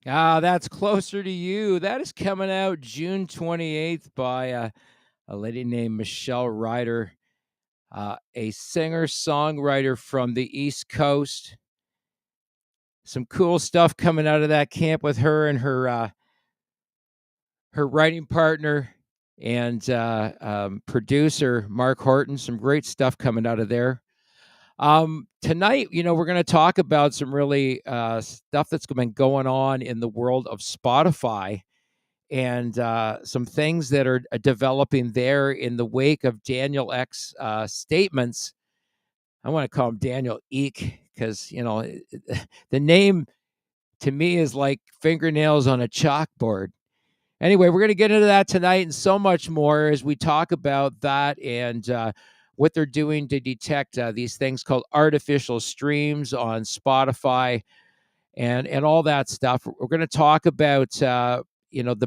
That's Closer to You. That is coming out June 28th by a lady named Michelle Ryder, a singer-songwriter from the East Coast. Some cool stuff coming out of that camp with her and her writing partner and producer, Mark Horton. Some great stuff coming out of there. Tonight, we're going to talk about some really stuff that's been going on in the world of Spotify and some things that are developing there in the wake of Daniel Ek's statements. I want to call him Daniel Eek because, the name to me is like fingernails on a chalkboard. Anyway, we're going to get into that tonight and so much more as we talk about that and what they're doing to detect these things called artificial streams on Spotify and all that stuff. We're going to talk about the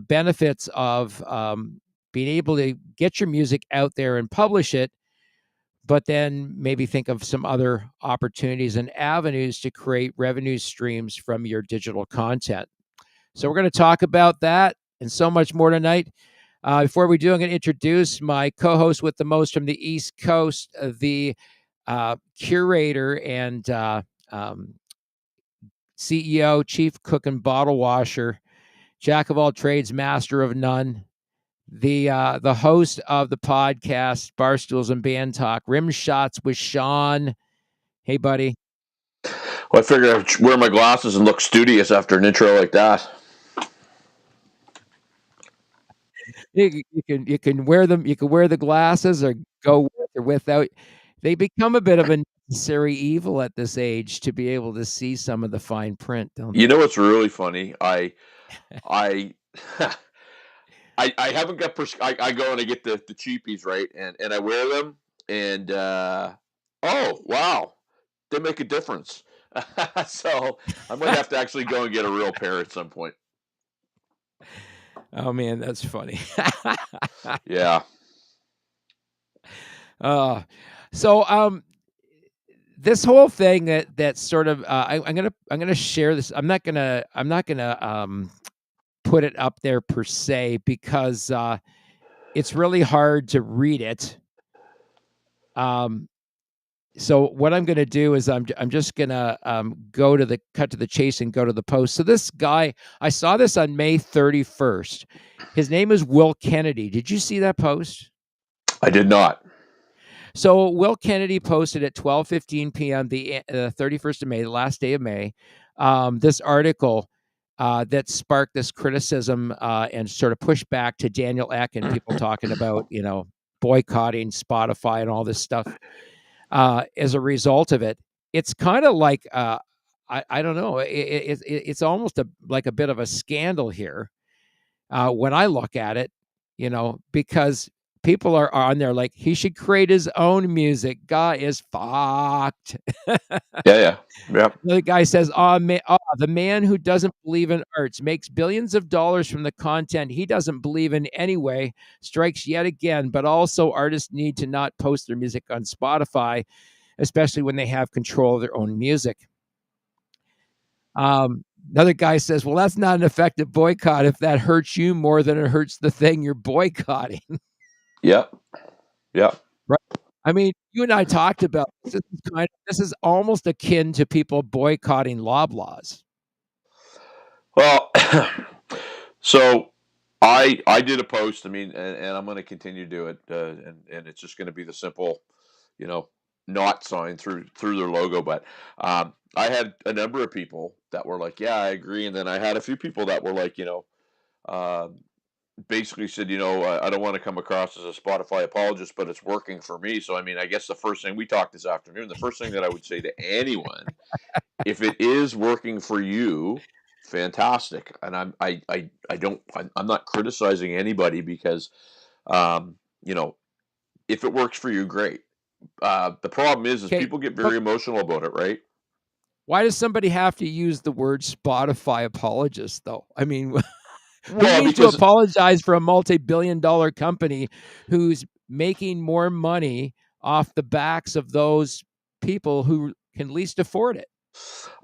benefits of being able to get your music out there and publish it, but then maybe think of some other opportunities and avenues to create revenue streams from your digital content. So we're going to talk about that and so much more tonight. Before we do, I'm going to introduce my co-host with the most from the East Coast, the curator and CEO, chief cook and bottle washer, jack of all trades, master of none, the host of the podcast Barstools and Band Talk, Rim Shots with Sean. Hey, buddy. Well, I figured I'd wear my glasses and look studious after an intro like that. You can wear them. You can wear the glasses or go with or without. They become a bit of a necessary evil at this age to be able to see some of the fine print, don't they? You know what's really funny? I I haven't got I go and I get the cheapies, right, and I wear them, and oh wow, they make a difference. So I might have to actually go and get a real pair at some point. Oh man, that's funny. Yeah. So this whole thing that sort of I'm gonna share this. I'm not gonna put it up there per se because it's really hard to read it. So what I'm going to do is I'm just going to cut to the chase and go to the post. So this guy, I saw this on May 31st. His name is Will Kennedy. Did you see that post? I did not. So Will Kennedy posted at 12:15 p.m. the 31st of May, the last day of May, this article that sparked this criticism and sort of pushback to Daniel Ek and people talking about boycotting Spotify and all this stuff. As a result of it, it's kind of like I don't know. It's almost like a bit of a scandal here when I look at it, because people are on there like he should create his own music. Guy is fucked. Yeah. The guy says, the man who doesn't believe in arts makes billions of dollars from the content he doesn't believe in anyway, strikes yet again. But also artists need to not post their music on Spotify, especially when they have control of their own music. Another guy says, well, that's not an effective boycott if that hurts you more than it hurts the thing you're boycotting. Yeah. Right. I mean, you and I talked about this. This is almost akin to people boycotting Loblaws. Well, so I did a post. I mean, and I'm going to continue to do it, and it's just going to be the simple, not sign through their logo. But I had a number of people that were like, "Yeah, I agree," and then I had a few people that were like, basically said, I don't want to come across as a Spotify apologist, but it's working for me. So I mean, I guess the first thing we talked this afternoon, the first thing that I would say to anyone, if it is working for you, fantastic. And I'm not criticizing anybody because, if it works for you, great. The problem is people get very emotional about it, right? Why does somebody have to use the word Spotify apologist, though? I mean, who needs to apologize for a multi-billion-dollar company who's making more money off the backs of those people who can least afford it?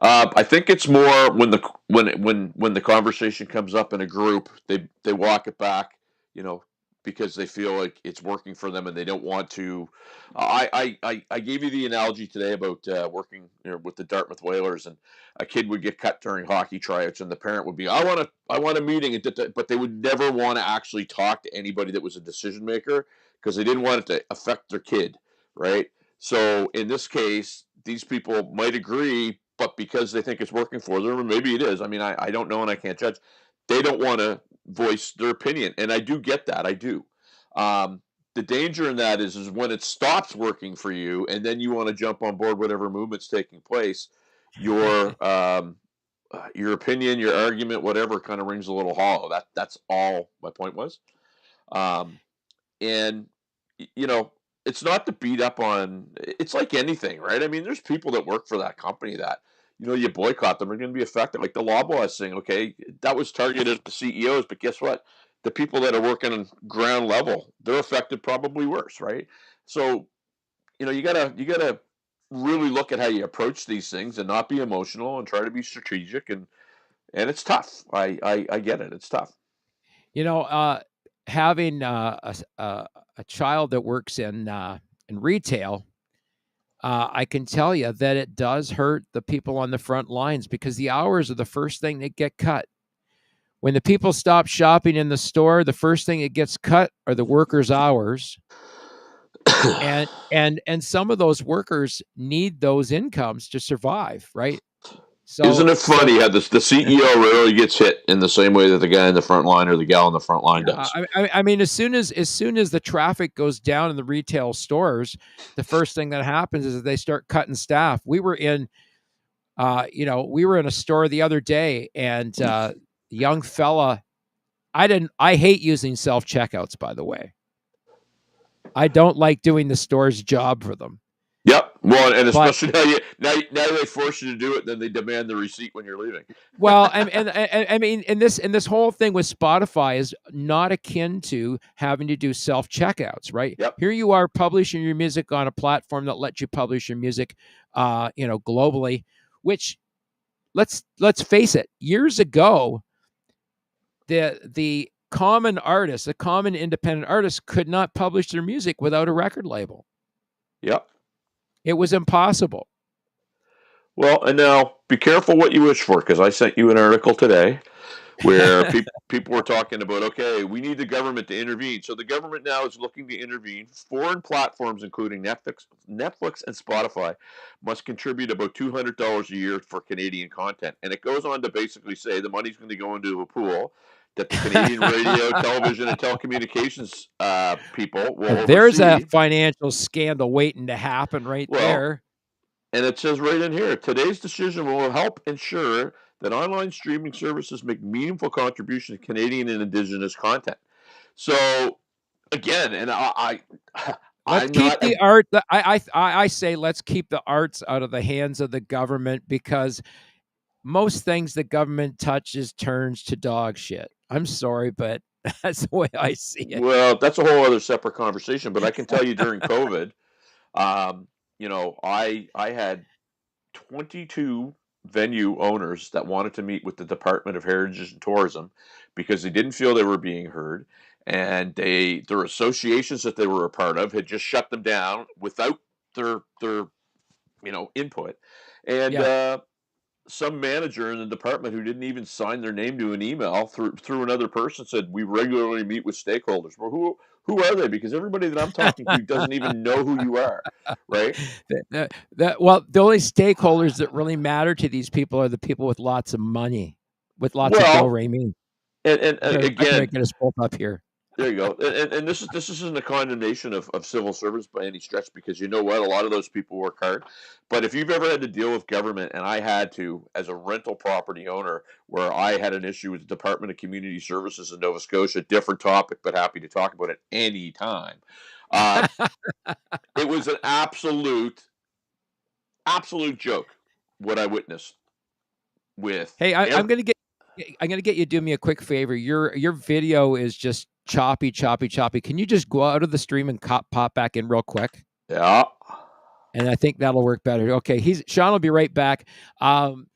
I think it's more when the conversation comes up in a group, they walk it back, you know, because they feel like it's working for them and they don't want to. I gave you the analogy today about working, with the Dartmouth Whalers, and a kid would get cut during hockey tryouts, and the parent would be, I want a meeting, but they would never want to actually talk to anybody that was a decision maker because they didn't want it to affect their kid, right? So in this case, these people might agree, but because they think it's working for them, or maybe it is. I mean, I don't know and I can't judge. They don't want to voice their opinion, and I do get that. I do. Um, the danger in that is when it stops working for you, and then you want to jump on board whatever movement's taking place. Your your opinion, your argument, whatever, kind of rings a little hollow. That's all my point was. Um, and you know, it's not to beat up on. It's like anything, right? I mean, there's people that work for that company that, you boycott them are going to be affected. Like the Loblaw thing, okay, that was targeted at the CEOs, but guess what? The people that are working on ground level, they're affected probably worse, right? So you gotta really look at how you approach these things and not be emotional and try to be strategic, and it's tough. I get it. It's tough. You know, having a child that works in retail, I can tell you that it does hurt the people on the front lines because the hours are the first thing that get cut. When the people stop shopping in the store, the first thing that gets cut are the workers' hours. And some of those workers need those incomes to survive, right? Isn't So it so funny how the CEO rarely gets hit in the same way that the guy in the front line or the gal in the front line yeah, does? I mean, as soon as the traffic goes down in the retail stores, the first thing that happens is that they start cutting staff. We were in a store the other day, and young fella, I hate using self checkouts, by the way. I don't like doing the store's job for them. Yep. Well, and But especially now they force you to do it, then they demand the receipt when you're leaving. well, and I mean, and this whole thing with Spotify is not akin to having to do self checkouts, right? Yep. Here you are publishing your music on a platform that lets you publish your music, globally. Which let's face it, years ago, the common artist, the common independent artist, could not publish their music without a record label. Yep. It was impossible. Well, and now be careful what you wish for, because I sent you an article today where people were talking about, okay, we need the government to intervene. So the government now is looking to intervene. Foreign platforms, including Netflix and Spotify, must contribute about $200 a year for Canadian content. And it goes on to basically say the money's going to go into a pool that the Canadian radio, television, and telecommunications people will There's a oversee. financial scandal waiting to happen right Well, there. and it says right in here, today's decision will help ensure that online streaming services make meaningful contributions to Canadian and Indigenous content. So again, and Let's I'm keep not, the art. I say let's keep the arts out of the hands of the government, because most things the government touches turns to dog shit. I'm sorry, but that's the way I see it. well, that's a whole other separate conversation. But I can tell you during COVID, I had 22 venue owners that wanted to meet with the Department of Heritage and Tourism because they didn't feel they were being heard, and their associations that they were a part of had just shut them down without their input, and Yeah. some manager in the department who didn't even sign their name to an email through another person said we regularly meet with stakeholders. Well, who are they? Because everybody that I'm talking to doesn't even know who you are, right? Well, the only stakeholders that really matter to these people are the people with lots of money, with lots of do Well, re mi. and I better again, get us both up here. there you go. And this isn't a condemnation of civil servants by any stretch, because you know what? A lot of those people work hard. But if you've ever had to deal with government, and I had to as a rental property owner, where I had an issue with the Department of Community Services in Nova Scotia, different topic, but happy to talk about it any time. Uh, it was an absolute joke what I witnessed with Hey, I'm gonna get you to do me a quick favor. Your video is just choppy, choppy, choppy. Can you just go out of the stream and pop back in real quick? yeah. and I think that'll work better. Okay, Sean will be right back. Um,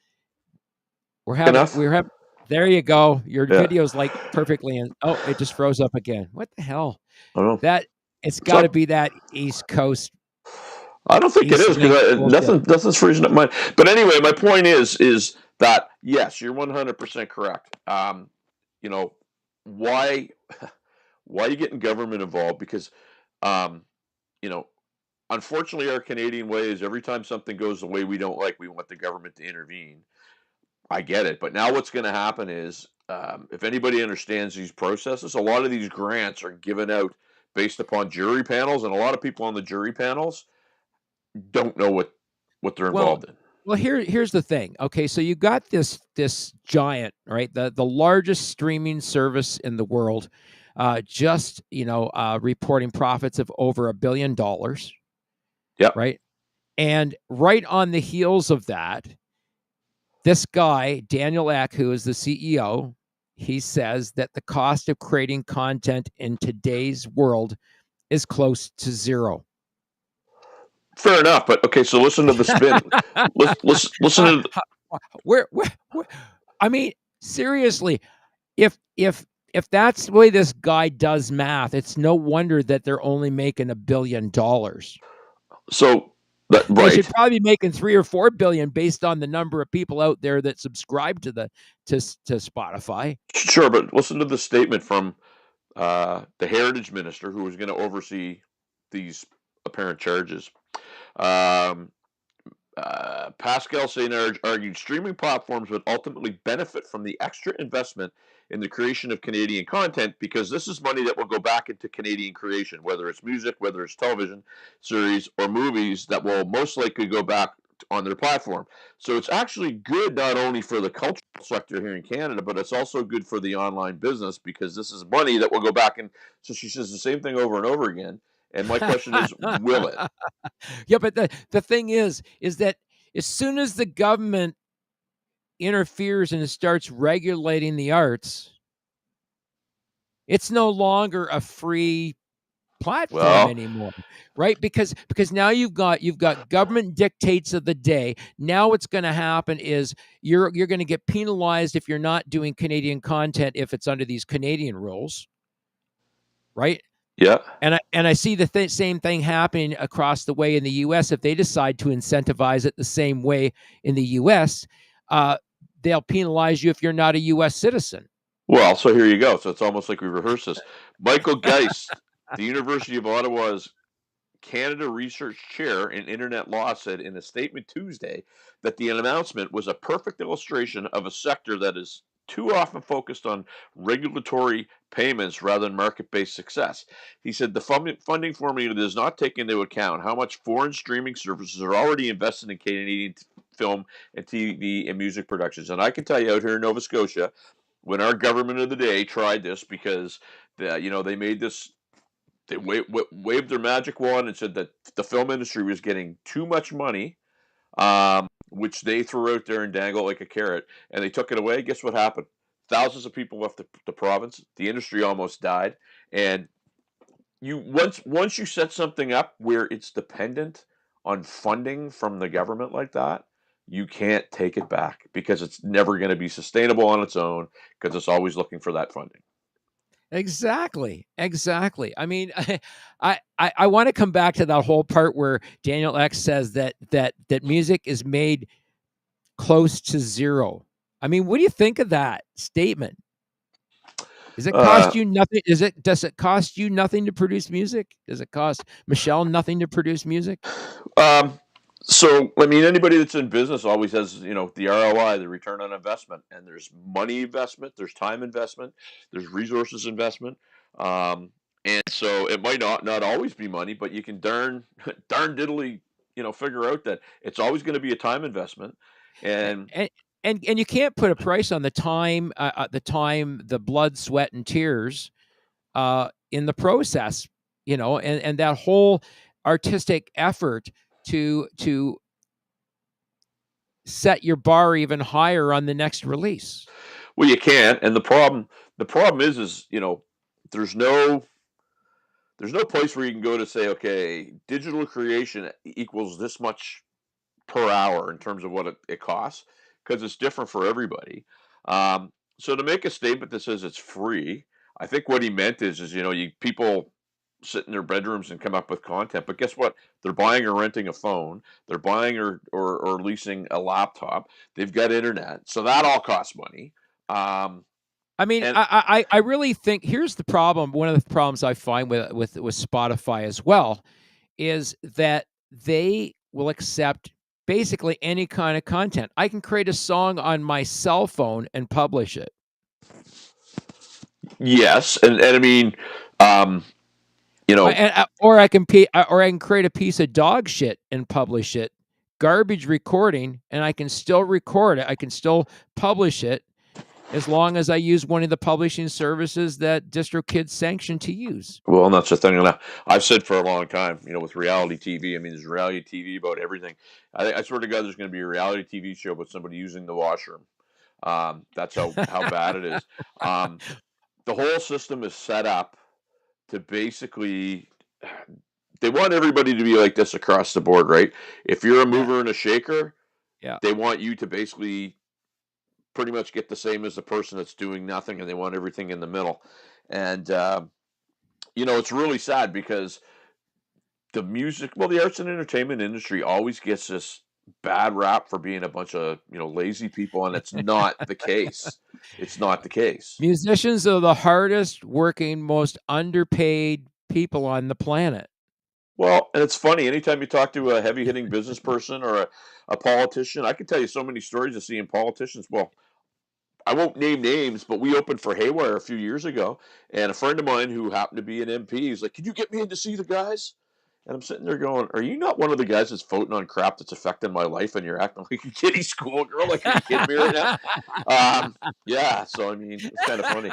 Enough? we're having. There you go. Your Yeah. video's like perfectly in. Oh, it just froze up again. What the hell? I don't know. That it's What's got to up? be that East Coast I don't think it East is Link because bullshit. nothing's freezing up mine. But anyway, my point is that yes, you're 100% correct. You know why why are you getting government involved? Because um, you know, unfortunately, our Canadian way is every time something goes the way we don't like, we want the government to intervene. I get it, but now what's going to happen is, if anybody understands these processes, a lot of these grants are given out based upon jury panels, and a lot of people on the jury panels don't know what they're Well, involved in. here's the thing. Okay, so you got this giant, right? The largest streaming service in the world, just reporting profits of over $1 billion, Yep. right? And right on the heels of that, this guy Daniel Ek, who is the CEO, he says that the cost of creating content in today's world is close to zero. Fair enough, but okay. So listen to the spin. Listen Uh, to. where, I mean, seriously, if that's the way this guy does math, it's no wonder that they're only making $1 billion. So that They should right. probably be making 3 or 4 billion based on the number of people out there that subscribe to Spotify. Sure, but listen to the statement from the heritage minister who was going to oversee these apparent charges. Um, Pascal Saint argued streaming platforms would ultimately benefit from the extra investment in the creation of Canadian content because this is money that will go back into Canadian creation, whether it's music, whether it's television series, or movies that will most likely go back on their platform. So it's actually good not only for the cultural sector here in Canada, but it's also good for the online business because this is money that will go back. And so she says the same thing over and over again. And my question is, will it? Yeah, but the thing is that as soon as the government interferes and starts regulating the arts, it's no longer a free platform Well, anymore, right? Because now you've got government dictates of the day. Now what's going to happen is you're going to get penalized if you're not doing Canadian content if it's under these Canadian rules, right? yeah. And I see the same thing happening across the way in the U.S. If they decide to incentivize it the same way in the U.S., uh, they'll penalize you if you're not a U.S. citizen. Well, so here you go. So it's almost like we rehearsed this. Michael Geist, the University of Ottawa's Canada Research Chair in Internet Law, said in a statement Tuesday that the announcement was a perfect illustration of a sector that is too often focused on regulatory payments rather than market based success. He said the funding formula does not take into account how much foreign streaming services are already invested in Canadian film and TV and music productions. And I can tell you out here in Nova Scotia, when our government of the day tried this because they made this they waved their magic wand and said that the film industry was getting too much money, which they threw out there and dangled like a carrot, and they took it away. Guess what happened? Thousands of people left the province. The industry almost died, and you once you set something up where it's dependent on funding from the government like that, you can't take it back because it's never going to be sustainable on its own because it's always looking for that funding. Exactly. I mean, I want to come back to that whole part where Daniel X says that music is made close to zero. I mean, what do you think of that statement? Does it Uh, cost you nothing? Does it cost you nothing to produce music? Does it cost Michelle nothing to produce music? Um, so I mean, anybody that's in business always has, the ROI, the return on investment, and there's money investment, there's time investment, there's resources investment, and so it might not always be money, but you can darn diddly, figure out that it's always going to be a time investment, and And and you can't put a price on the blood, sweat, and tears in the process, and that whole artistic effort to set your bar even higher on the next release. well, you can't, and the problem is there's no there's no place where you can go to say, okay, digital creation equals this much per hour in terms of what it costs, because it's different for everybody. So to make a statement that says it's free, I think what he meant is people sit in their bedrooms and come up with content, but guess what? They're buying or renting a phone, they're buying or leasing a laptop, they've got internet, so that all costs money. Um, I mean, and I really think here's the problem. One of the problems I find with Spotify as well is that they will accept basically any kind of content. I can create a song on my cell phone and publish it. yes, and I mean, um, you know, Or I can create a piece of dog shit and publish it, garbage recording, and I can still record it. I can still publish it as long as I use one of the publishing services that DistroKid's sanctioned to use. well, and that's the thing. And I've said for a long time, with reality TV. I mean, there's reality TV about everything. I swear to God, there's going to be a reality TV show about somebody using the washroom. That's how bad it is. Um, the whole system is set up to basically they want everybody to be like this across the board, right? If you're a Yeah, mover and a shaker, yeah. they want you to basically pretty much get the same as the person that's doing nothing, and they want everything in the middle. And it's really sad because the arts and entertainment industry always gets this bad rap for being a bunch of lazy people, and it's not the case. It's not the case. Musicians are the hardest working, most underpaid people on the planet. Well, and it's funny. Anytime you talk to a heavy hitting business person or a politician, I can tell you so many stories of seeing politicians. Well, I won't name names, but we opened for Haywire a few years ago, and a friend of mine who happened to be an MP, he's like, "Can you get me in to see the guys?" And I'm sitting there going, "Are you not one of the guys that's voting on crap that's affecting my life, and you're acting like a kiddie schoolgirl? Like, are you kidding me right now?" Yeah. So I mean, it's kind of funny.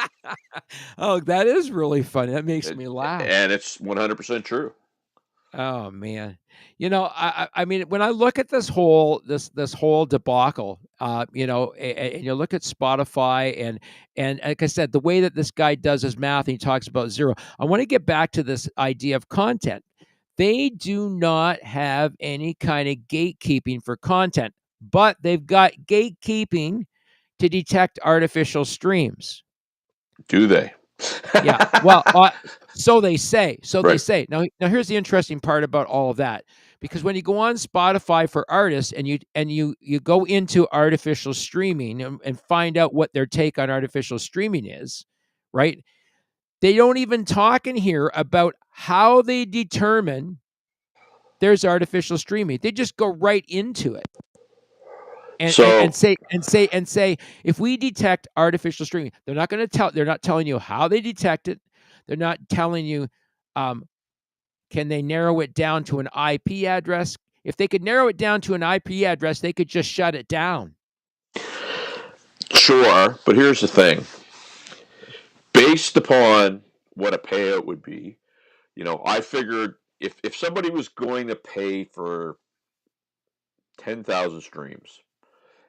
Oh, that is really funny. That makes It, me laugh. and it's 100% true. Oh man, I mean, when I look at this whole debacle, and you look at Spotify and like I said, the way that this guy does his math, and he talks about zero. I want to get back to this idea of content. They do not have any kind of gatekeeping for content, but they've got gatekeeping to detect artificial streams. Do they? Yeah. Well, so they say. So they Right. say. Now here's the interesting part about all of that, because when you go on Spotify for artists and you go into artificial streaming and find out what their take on artificial streaming is, right? They don't even talk in here about how they determine there's artificial streaming. They just go right into it and So say if we detect artificial streaming, they're not telling you how they detect it. They're not telling you um, can they narrow it down to an IP address. If they could narrow it down to an IP address, they could just shut it down. sure, but here's the thing. Based upon what a payout would be, I figured if somebody was going to pay for 10,000 streams,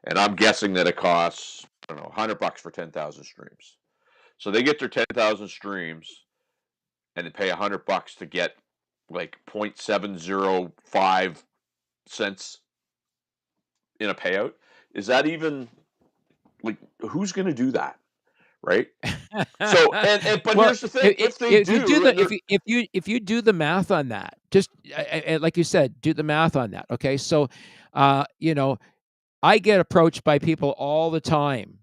and I'm guessing that it costs, I don't know, $100 for 10,000 streams. So they get their 10,000 streams and they pay $100 to get like 0.705 cents in a payout. Is that even like who's going to do that? Right. So, but Well, here's the thing: if they if you do do, and the they're if you do the math on that, just like you said, do the math on that. Okay, so uh, you know, I get approached by people all the time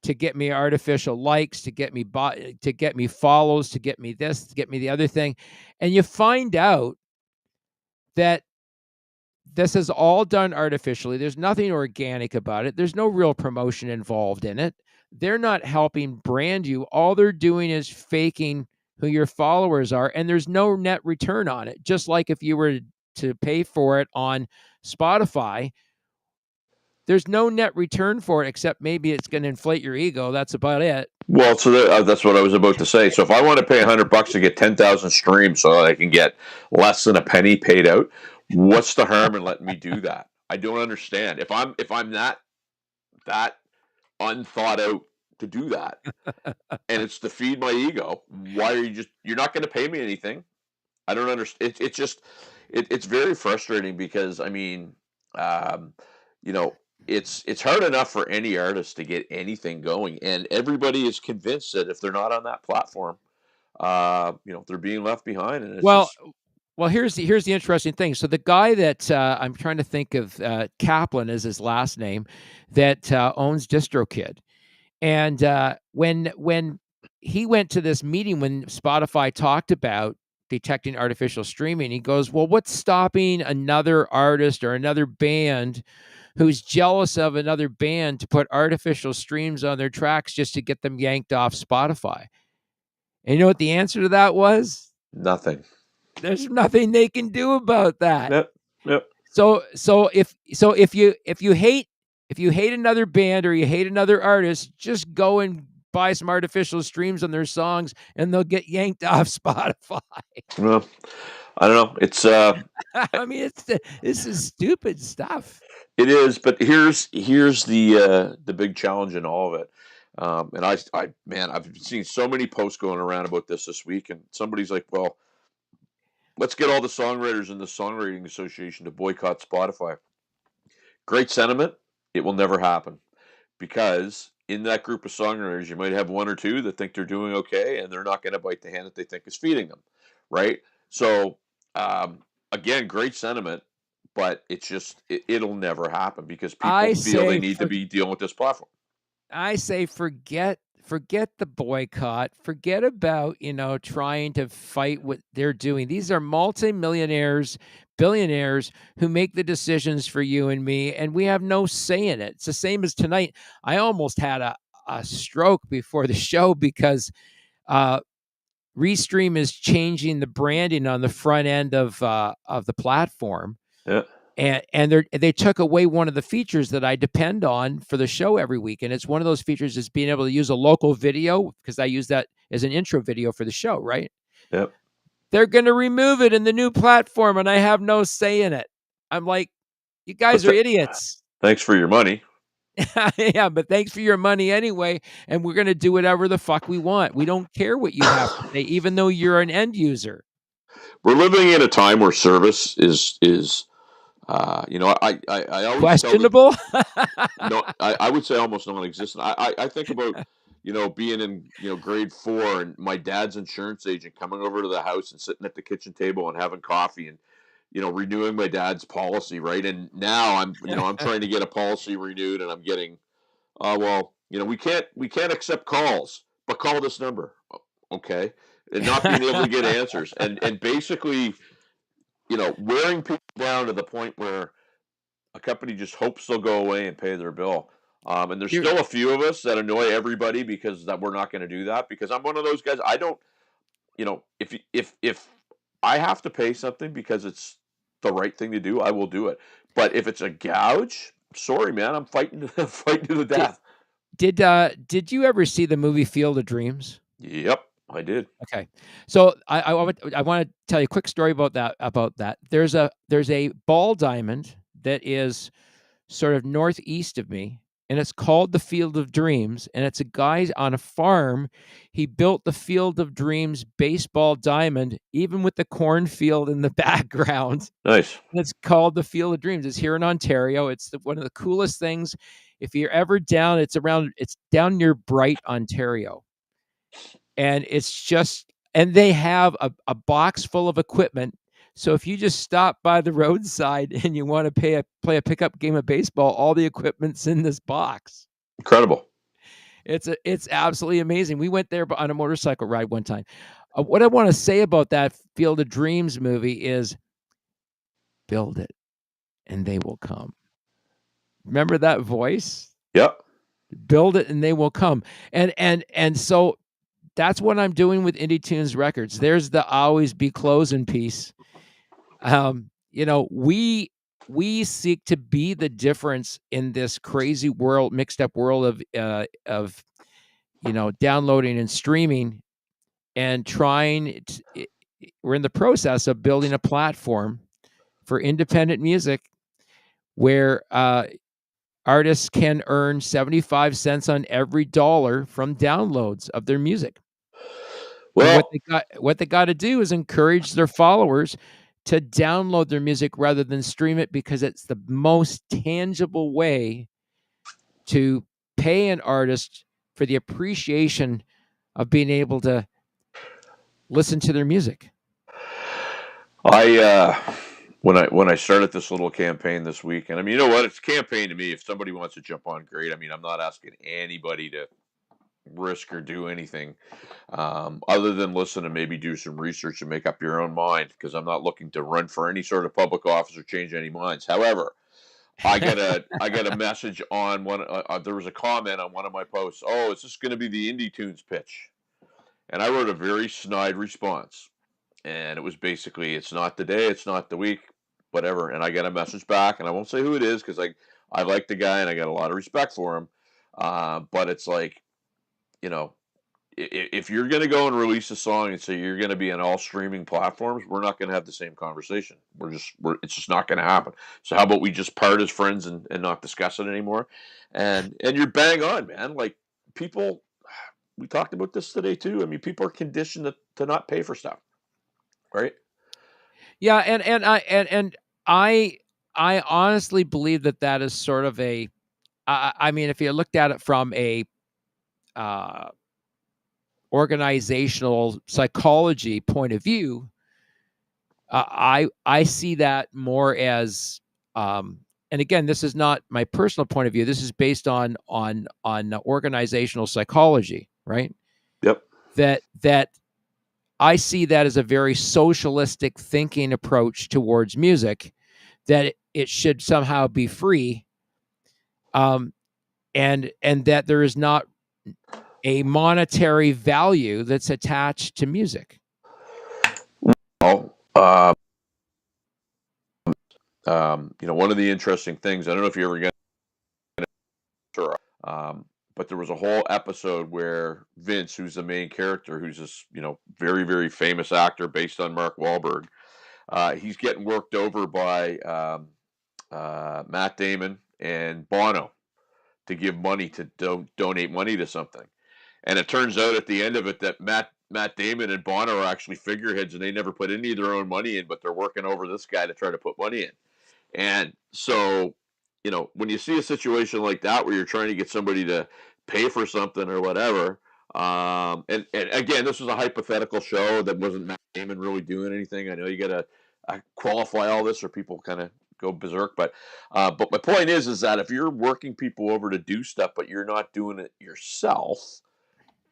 to get me artificial likes, to get me follows, to get me this, to get me the other thing, and you find out that this is all done artificially. There's nothing organic about it. There's no real promotion involved in it. They're not helping brand you. All they're doing is faking who your followers are, and there's no net return on it. Just like if you were to pay for it on Spotify, there's no net return for it except maybe it's going to inflate your ego. That's about it. well, so that's what I was about to say. So if I want to pay $100 to get 10,000 streams so that I can get less than a penny paid out, what's the harm in letting me do that? I don't understand. If I'm that unthought out to do that, and it's to feed my ego. Why are you're not going to pay me anything? I don't understand. It's just it's very frustrating because I mean, um, you know, it's hard enough for any artist to get anything going, and everybody is convinced that if they're not on that platform, they're being left behind, and it's Well, just here's the interesting thing. So the guy that I'm trying to think of, Kaplan is his last name, that owns DistroKid, and when he went to this meeting when Spotify talked about detecting artificial streaming, he goes, "Well, what's stopping another artist or another band who's jealous of another band to put artificial streams on their tracks just to get them yanked off Spotify?" And you know what the answer to that was? nothing. There's nothing they can do about that. Yep, yep. So if you hate another band or you hate another artist, just go and buy some artificial streams on their songs and they'll get yanked off Spotify. Well, I don't know. I mean, this is stupid stuff. It is, but here's the big challenge in all of it. And man, I've seen so many posts going around about this week, and somebody's like, "Well, let's get all the songwriters in the Songwriting Association to boycott Spotify." Great sentiment. It will never happen because in that group of songwriters, you might have one or two that think they're doing okay, and they're not going to bite the hand that they think is feeding them, right? So, again, great sentiment, but it'll never happen because people I feel they say need to for be dealing with this platform. I say forget the boycott. Forget about, trying to fight what they're doing. These are multimillionaires, billionaires who make the decisions for you and me, and we have no say in it. It's the same as tonight. I almost had a stroke before the show because uh Restream is changing the branding on the front end of the platform, Yeah, and they took away one of the features that I depend on for the show every week, and it's one of those features is being able to use a local video because I use that as an intro video for the show, right? yeah. They're going to remove it in the new platform, and I have no say in it. I'm like, you But guys are idiots. thanks for your money. Yeah, but thanks for your money anyway, and we're going to do whatever the fuck we want. We don't care what you have to say, even though you're an end user. We're living in a time where service I always tell the Questionable. no, I would say almost non-existent. I think about being in grade 4 and my dad's insurance agent coming over to the house and sitting at the kitchen table and having coffee and renewing my dad's policy, right? And now I'm trying to get a policy renewed and I'm getting well, we can't accept calls, but call this number. Okay. And not being able to get answers and basically, wearing people down to the point where a company just hopes they'll go away and pay their bill. And there's Here, still a few of us that annoy everybody because that we're not going to do that because I'm one of those guys. I don't, if I have to pay something because it's the right thing to do, I will do it. But if it's a gouge, sorry, man, I'm fighting fighting to the did death. did you ever see the movie Field of Dreams? Yep, I did. Okay, so I want to tell you a quick story about that. There's a ball diamond that is sort of northeast of me, and it's called the Field of Dreams, and it's a guy on a farm. He built the Field of Dreams baseball diamond, even with the cornfield in the background. Nice. And it's called the Field of Dreams. It's here in Ontario. It's one of the coolest things. If you're ever down, it's down near Bright, Ontario, and they have a box full of equipment. So if you just stop by the roadside and you want to play a pickup game of baseball, all the equipment's in this box. Incredible. It's absolutely amazing. We went there on a motorcycle ride one time. What I want to say about that Field of Dreams movie is build it and they will come. Remember that voice? Yep. Build it and they will come. And so that's what I'm doing with Indie Tunes Records. There's the always be closing piece. We seek to be the difference in this crazy world, mixed up world of downloading and streaming, and we're in the process of building a platform for independent music where artists can earn 75 cents on every dollar from downloads of their music. And Well, what they got to do is encourage their followers to download their music rather than stream it, because it's the most tangible way to pay an artist for the appreciation of being able to listen to their music. When I started this little campaign this week, and I mean, you know what? It's a campaign to me. If somebody wants to jump on, great. I mean, I'm not asking anybody to risk or do anything other than listen and maybe do some research and make up your own mind, because I'm not looking to run for any sort of public office or change any minds. However, I got a message on one. There was a comment on one of my posts. Oh, is this going to be the Indie Tunes pitch? And I wrote a very snide response, and it was basically, it's not the day, it's not the week, whatever. And I got a message back, and I won't say who it is because I like the guy and I got a lot of respect for him. But it's like, you know, if you're going to go and release a song and say you're going to be on all streaming platforms, we're not going to have the same conversation. It's just not going to happen. So how about we just part as friends and not discuss it anymore? And you're bang on, man. Like, people, we talked about this today too. I mean, people are conditioned to not pay for stuff, right? Yeah, I honestly believe that is sort of a. I mean, if you looked at it from a uh, organizational psychology point of view, I see that more as, and again, this is not my personal point of view. This is based on organizational psychology, right? Yep. That I see that as a very socialistic thinking approach towards music, that it should somehow be free, and that there is not a monetary value that's attached to music. Well, one of the interesting things, I don't know if you ever got to, but there was a whole episode where Vince, who's the main character, who's this, very, very famous actor based on Mark Wahlberg, he's getting worked over by Matt Damon and Bono to give money to donate money to something. And it turns out at the end of it that Matt Damon and Bono are actually figureheads, and they never put any of their own money in, but they're working over this guy to try to put money in. And so, when you see a situation like that where you're trying to get somebody to pay for something or whatever, and again, this was a hypothetical show that wasn't Matt Damon really doing anything. I know you got to qualify all this or people kind of go berserk, but my point is that if you're working people over to do stuff, but you're not doing it yourself,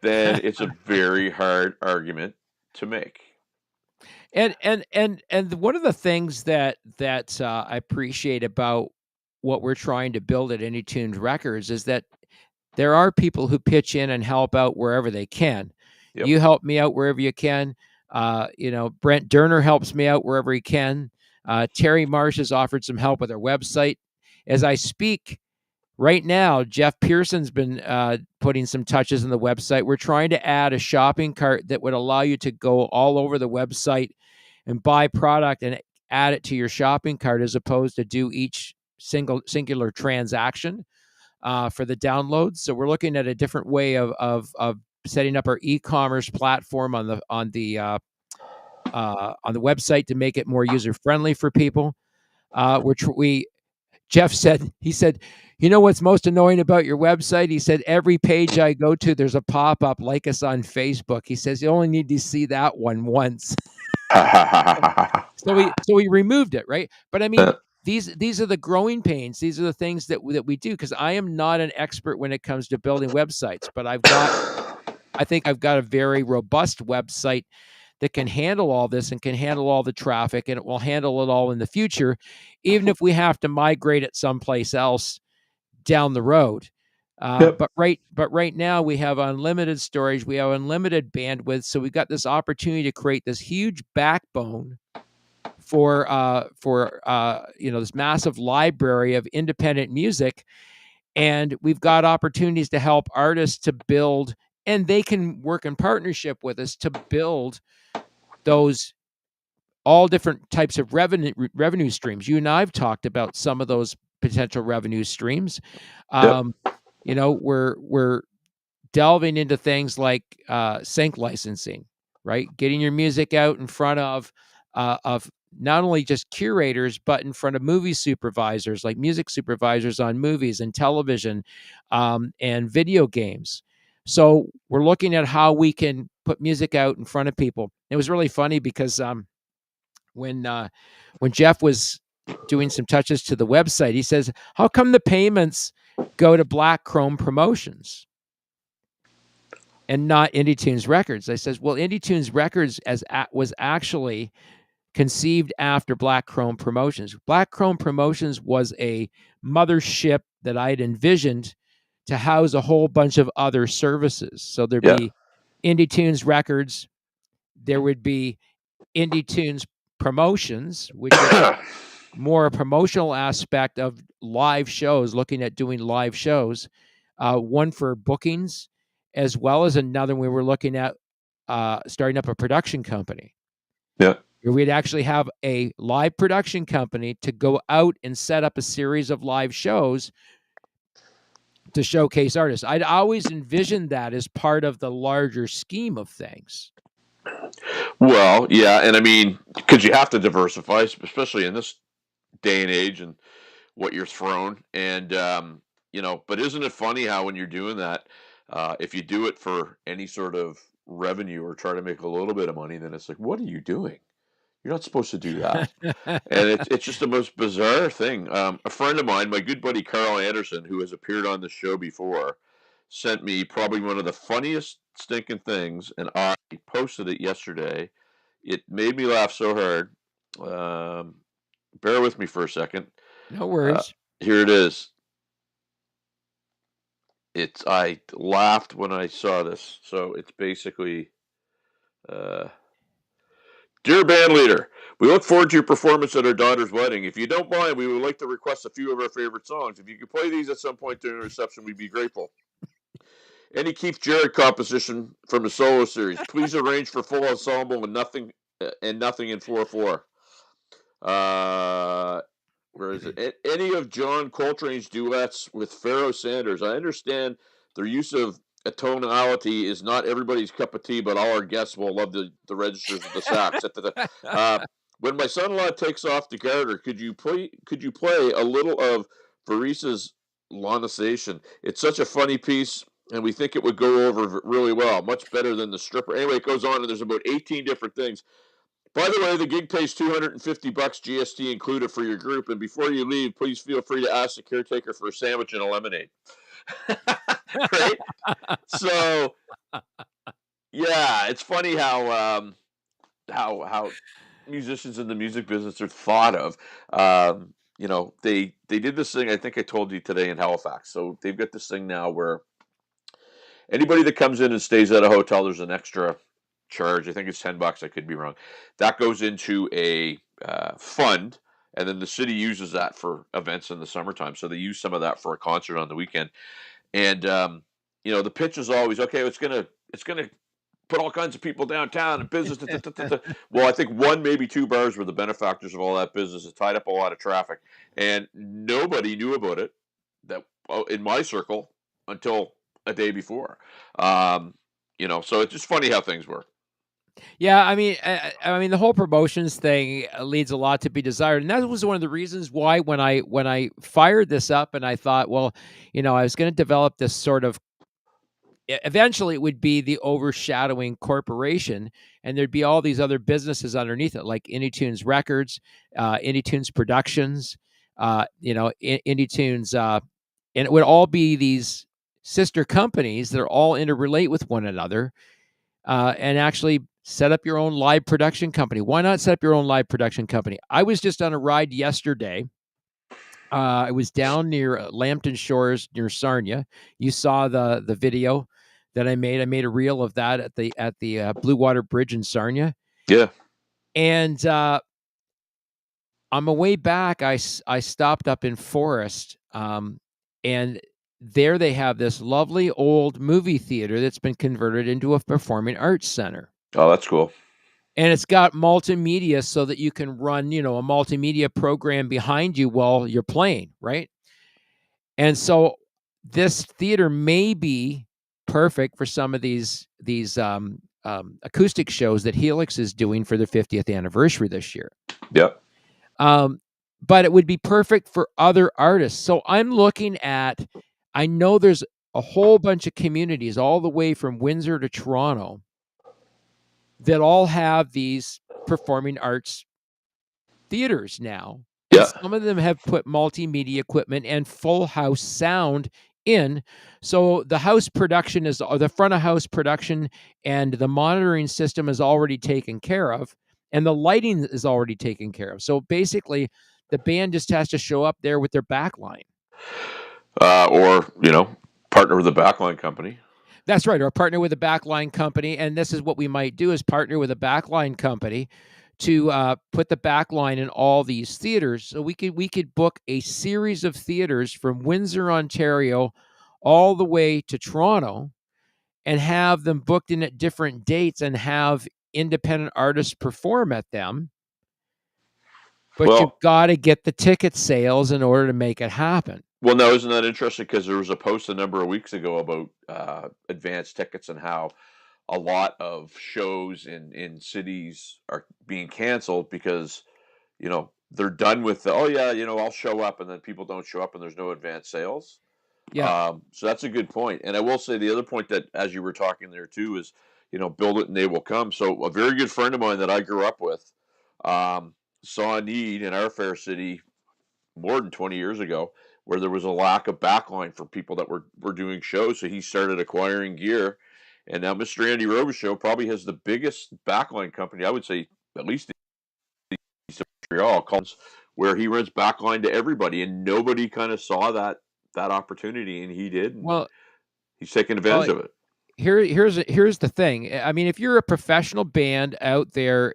then it's a very hard argument to make. And one of the things that I appreciate about what we're trying to build at Any Tunes Records is that there are people who pitch in and help out wherever they can. Yep. You help me out wherever you can. Brent Durner helps me out wherever he can. Terry Marsh has offered some help with our website. As I speak right now, Jeff Pearson's been putting some touches on the website. We're trying to add a shopping cart that would allow you to go all over the website and buy product and add it to your shopping cart, as opposed to do each singular transaction for the downloads. So we're looking at a different way of setting up our e-commerce platform on the website to make it more user friendly for people. Jeff said, you know what's most annoying about your website? He said, every page I go to, there's a pop-up, like us on Facebook. He says, you only need to see that one once. So we removed it, right? But I mean, these are the growing pains. These are the things that we do, because I am not an expert when it comes to building websites, but I think I've got a very robust website that can handle all this and can handle all the traffic, and it will handle it all in the future, even if we have to migrate it someplace else down the road. Yep. But right now we have unlimited storage, we have unlimited bandwidth, so we've got this opportunity to create this huge backbone for this massive library of independent music, and we've got opportunities to help artists to build, and they can work in partnership with us to build those all different types of revenue streams. You and I've talked about some of those potential revenue streams. Yep. We're delving into things like sync licensing, right? Getting your music out in front of not only just curators, but in front of movie supervisors, like music supervisors on movies and television, and video games. So we're looking at how we can put music out in front of people. It was really funny because when Jeff was doing some touches to the website, he says, "How come the payments go to Black Chrome Promotions and not Indie Tunes Records?" I says, "Well, Indie Tunes Records was actually conceived after Black Chrome Promotions. Black Chrome Promotions was a mothership that I'd envisioned to house a whole bunch of other services. So there'd Yeah. be Indie Tunes Records, there would be Indie Tunes Promotions, which is more a promotional aspect of live shows, looking at doing live shows, one for bookings, as well as another we were looking at starting up a production company. Yeah. We'd actually have a live production company to go out and set up a series of live shows to showcase artists. I'd always envisioned that as part of the larger scheme of things. Well, yeah, and I mean, because you have to diversify, especially in this day and age, and what you're thrown. And but isn't it funny how when you're doing that, if you do it for any sort of revenue or try to make a little bit of money, then it's like, what are you doing? You're not supposed to do that. And it's just the most bizarre thing. A friend of mine, my good buddy Carl Anderson, who has appeared on the show before, sent me probably one of the funniest stinking things, and I posted it yesterday. It made me laugh so hard. Um, Bear with me for a second. No Uh, worries. Here it is. I laughed when I saw this. So it's basically, uh, dear band leader, we look forward to your performance at our daughter's wedding. If you don't mind, we would like to request a few of our favorite songs. If you could play these at some point during the reception, we'd be grateful. Any Keith Jarrett composition from the solo series. Please arrange for full ensemble and nothing in 4/4. Uh, where is it? Any of John Coltrane's duets with Pharoah Sanders. I understand their use of a tonality is not everybody's cup of tea, but all our guests will love the registers of the sax. Uh, when my son-in-law takes off the garter, could you play a little of Varisa's Lonisation? It's such a funny piece, and we think it would go over really well, much better than the stripper. Anyway, it goes on, and there's about 18 different things. By the way, the gig pays $250 GST included for your group. And before you leave, please feel free to ask the caretaker for a sandwich and a lemonade. Right? So yeah, it's funny how musicians in the music business are thought of. They did this thing. I think I told you today in Halifax. So they've got this thing now where anybody that comes in and stays at a hotel, there's an extra charge. I think it's $10. I could be wrong. That goes into a fund, and then the city uses that for events in the summertime. So they use some of that for a concert on the weekend. And the pitch is always okay. It's gonna put all kinds of people downtown and business. Da, da, da, da, da. Well, I think one, maybe two bars were the benefactors of all that business. It tied up a lot of traffic, and nobody knew about it. That in my circle until a day before. So it's just funny how things work. Yeah, I mean, the whole promotions thing leads a lot to be desired, and that was one of the reasons why when I fired this up and I thought, well, I was going to develop this sort of eventually it would be the overshadowing corporation, and there'd be all these other businesses underneath it, like Indie Tunes Records, Indie Tunes Productions, Indie Tunes, and it would all be these sister companies that are all interrelate with one another, and actually set up your own live production company. Why not set up your own live production company? I was just on a ride yesterday. I was down near Lambton Shores near Sarnia. You saw the video that I made. I made a reel of that at the Blue Water Bridge in Sarnia. Yeah. And on my way back, I stopped up in Forest, and there they have this lovely old movie theater that's been converted into a performing arts center. Oh, that's cool. and it's got multimedia so that you can run, a multimedia program behind you while you're playing, right? And so this theater may be perfect for some of these acoustic shows that Helix is doing for their 50th anniversary this year. Yep. Um, but it would be perfect for other artists. So I'm looking at, I know there's a whole bunch of communities all the way from Windsor to Toronto that all have these performing arts theaters now. And Yeah. some of them have put multimedia equipment and full house sound in. So the house production is, or the front of house production, and the monitoring system is already taken care of, and the lighting is already taken care of. So basically, the band just has to show up there with their backline. Or partner with a backline company. That's right, or partner with a backline company. And this is what we might do: is partner with a backline company to put the backline in all these theaters. So we could book a series of theaters from Windsor, Ontario, all the way to Toronto, and have them booked in at different dates and have independent artists perform at them. But you've Well, got to get the ticket sales in order to make it happen. well, no, isn't that interesting? Because there was a post a number of weeks ago about advanced tickets and how a lot of shows in cities are being canceled because they're done with oh yeah, I'll show up, and then people don't show up and there's no advance sales. Yeah. So that's a good point. And I will say the other point that, as you were talking there too, is build it and they will come. So a very good friend of mine that I grew up with saw a need in our fair city more than 20 years ago where there was a lack of backline for people that were doing shows. So he started acquiring gear. And now Mr. Andy Robichaux probably has the biggest backline company, I would say, at least in Montreal, where he runs backline to everybody. And nobody kind of saw that opportunity, and he did. And Well, he's taking well, advantage of it. here's the thing. I mean, if you're a professional band out there,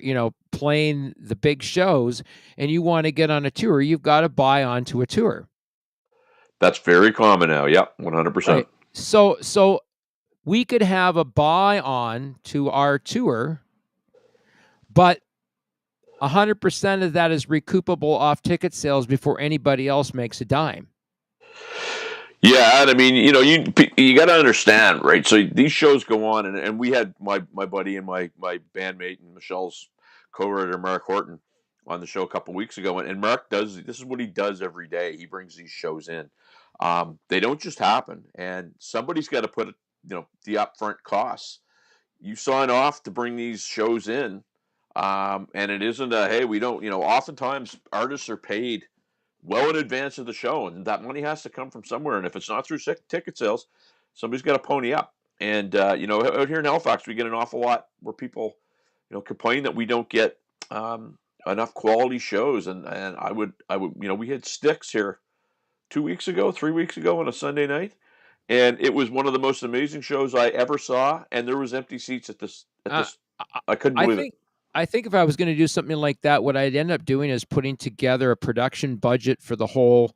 playing the big shows, and you want to get on a tour, you've got to buy onto a tour. That's very common now. Yep, 100%. Right. So we could have a buy on to our tour, but 100% of that is recoupable off ticket sales before anybody else makes a dime. Yeah, and I mean, you got to understand, right? So these shows go on, and we had my buddy and my bandmate and Michelle's co-writer Mark Horton on the show a couple weeks ago, and Mark does this is what he does every day. He brings these shows in. They don't just happen, and somebody's got to put the upfront costs. You sign off to bring these shows in, and it isn't a hey, we don't. Oftentimes artists are paid well in advance of the show, and that money has to come from somewhere. And if it's not through ticket sales, somebody's got to pony up. And out here in Halifax, we get an awful lot where people, complain that we don't get enough quality shows. And I would, we had Styx here 2 weeks ago, 3 weeks ago on a Sunday night, and it was one of the most amazing shows I ever saw. And there was empty seats at this. Uh, I couldn't I believe it. think I think if I was going to do something like that, what I'd end up doing is putting together a production budget for the whole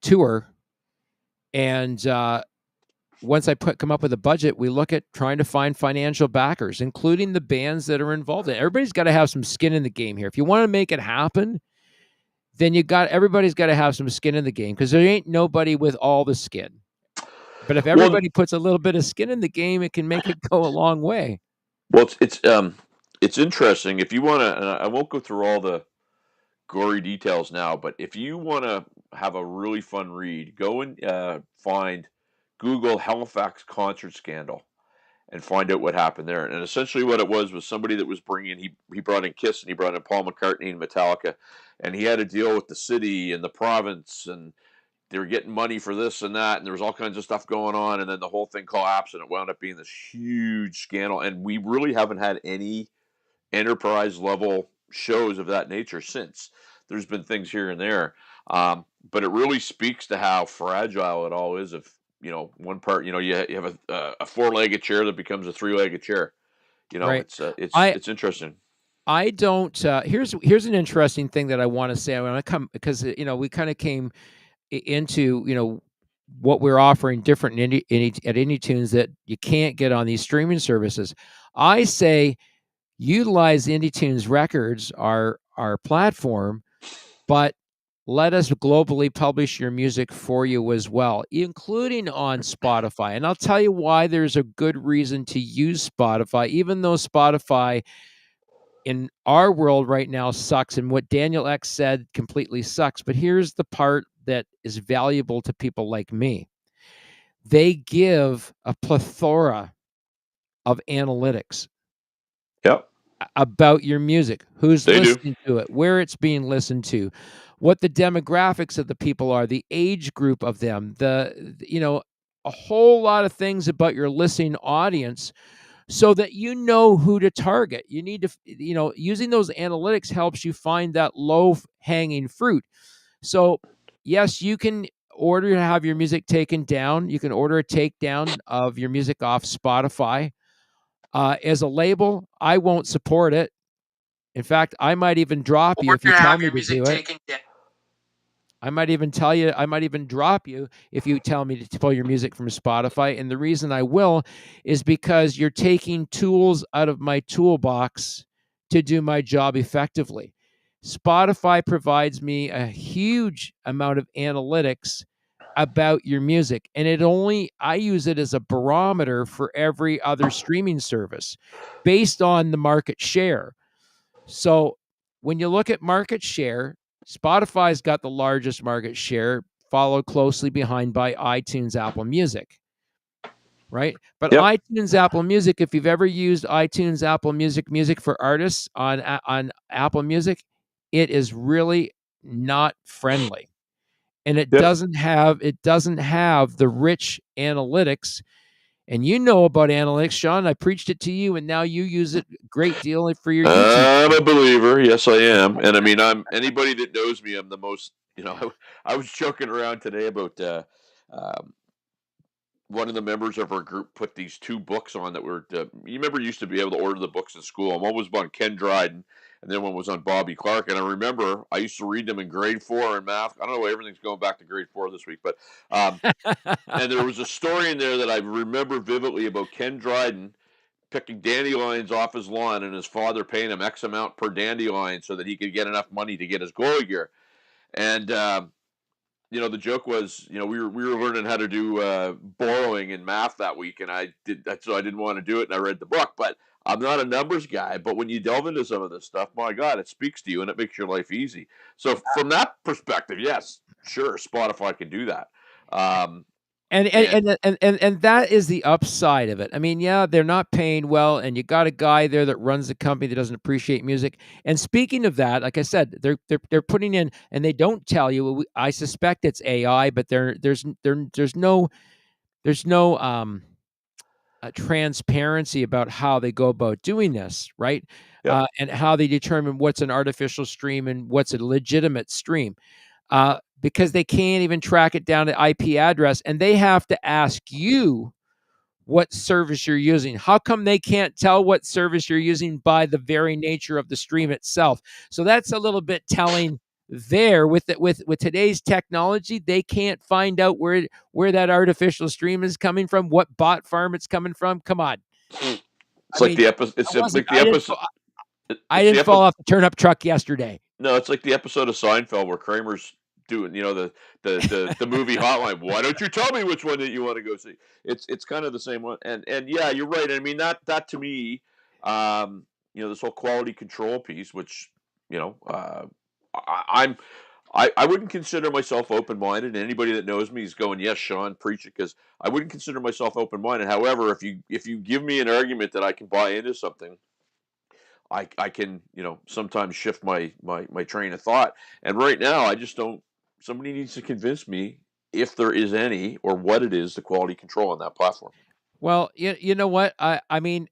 tour. And once I come up with a budget, we look at trying to find financial backers, including the bands that are involved in it. Everybody's got to have some skin in the game here. If you want to make it happen, then everybody's got to have some skin in the game, because there ain't nobody with all the skin. But if Well, everybody puts a little bit of skin in the game, it can make it go a long way. well, it's interesting. If you want to, and I won't go through all the gory details now, but if you want to have a really fun read, go and find Google Halifax concert scandal and find out what happened there. And essentially, what it was somebody that was bringing he brought in Kiss, and he brought in Paul McCartney and Metallica, and he had to deal with the city and the province, and they were getting money for this and that, and there was all kinds of stuff going on, and then the whole thing collapsed, and it wound up being this huge scandal. And we really haven't had any enterprise level shows of that nature since. There's been things here and there, but it really speaks to how fragile it all is. If one part, you have a four-legged chair that becomes a three-legged chair. Right. It's I it's interesting. I don't. Here's an interesting thing that I want to say. I want to come, because we kind of came into what we're offering different in at AnyTunes that you can't get on these streaming services. I say utilize AnyTunes Records, our platform, but let us globally publish your music for you as well, including on Spotify. And I'll tell you why there's a good reason to use Spotify, even though Spotify in our world right now sucks. And what Daniel X said completely sucks. But here's the part that is valuable to people like me. They give a plethora of analytics Yep, about your music, who's they do. listening to it, where it's being listened to, what the demographics of the people are, the age group of them, a whole lot of things about your listening audience so that you know who to target. You need to, using those analytics helps you find that low hanging fruit. So, yes, you can order to have your music taken down. You can order a takedown of your music off Spotify. As a label, I won't support it. In fact, I might even drop you Order if you to tell have me your to music do it. taken down. I might even drop you if you tell me to pull your music from Spotify. And the reason I will is because you're taking tools out of my toolbox to do my job effectively. Spotify provides me a huge amount of analytics about your music, and I use it as a barometer for every other streaming service based on the market share. So when you look at market share, Spotify's got the largest market share, followed closely behind by iTunes, Apple Music, right? But Yep. iTunes, Apple Music, if you've ever used iTunes, Apple Music for artists on Apple Music, it is really not friendly. And Yep. it doesn't have the rich analytics. And you know about analytics, Sean. I preached it to you, and now you use it a great deal for your YouTube I'm a channel. believer. Yes, I am. And I mean, I'm anybody that knows me. I'm the most. I was joking around today about um, one of the members of our group put these two books on that were. You remember, you used to be able to order the books in school, and one was on Ken Dryden, and then one was on Bobby Clark. And I remember I used to read them in grade 4 in math. I don't know why everything's going back to grade 4 this week, but and there was a story in there that I remember vividly about Ken Dryden picking dandelions off his lawn and his father paying him X amount per dandelion so that he could get enough money to get his glory gear. And the joke was, we were learning how to do borrowing in math that week, and I did that, so I didn't want to do it, and I read the book. But I'm not a numbers guy. But when you delve into some of this stuff, my God, it speaks to you and it makes your life easy. So from that perspective, yes, sure, Spotify can do that. Um, And and and that is the upside of it. I mean, yeah, they're not paying well, and you got a guy there that runs the company that doesn't appreciate music. And speaking of that, like I said, they're putting in, and they don't tell you. I suspect it's AI, but there's no transparency about how they go about doing this, right? yep, And how they determine what's an artificial stream and what's a legitimate stream, because they can't even track it down to IP address, and they have to ask you what service you're using. How come they can't tell what service you're using by the very nature of the stream itself? So that's a little bit telling there with today's technology. They can't find out where that artificial stream is coming from, what bot farm it's coming from. Come on. it's I like mean, the episode. It's like the episode. I It's the didn't fall episode. off the turnip truck yesterday. No, it's like the episode of Seinfeld where Kramer's doing, the movie Hotline. Why don't you tell me which one that you want to go see? It's kind of the same one, and yeah, you're right. I mean that to me, this whole quality control piece, which I, I'm. I wouldn't consider myself open minded. Anybody that knows me is going, yes, Sean, preach it, because I wouldn't consider myself open minded. However, if you give me an argument that I can buy into something, I can sometimes shift my train of thought. And right now, I just don't. Somebody needs to convince me if there is any or what it is the quality control on that platform. Well, you know what? I mean,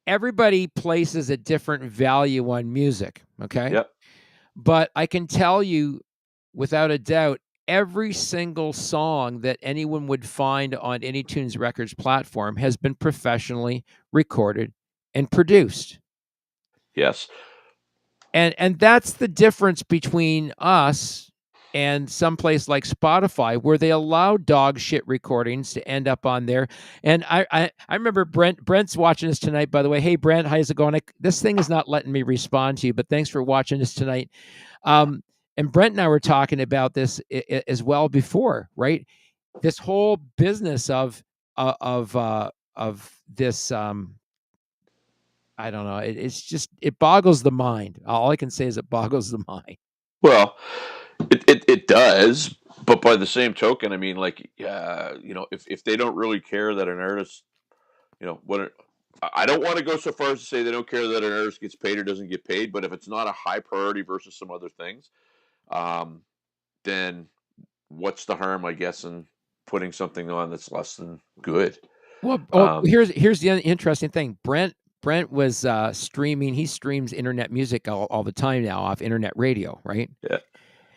everybody places a different value on music, okay? Yep. But I can tell you without a doubt, every single song that anyone would find on any Tunes Records platform has been professionally recorded and produced. Yes. And that's the difference between us and someplace like Spotify where they allow dog shit recordings to end up on there. And I remember Brent's watching us tonight, by the way. Hey Brent, how's it going? This thing is not letting me respond to you, but thanks for watching us tonight. And Brent and I were talking about this as well before, right? This whole business of this I don't know. It's just it boggles the mind. All I can say is it boggles the mind. Well, it does, but by the same token, I mean, like, if they don't really care that an artist, what I don't want to go so far as to say they don't care that an artist gets paid or doesn't get paid, but if it's not a high priority versus some other things, um, then what's the harm, I guess, in putting something on that's less than good? Well, Um, here's the interesting thing. Brent was streaming. He streams internet music all the time now off internet radio, right? yeah,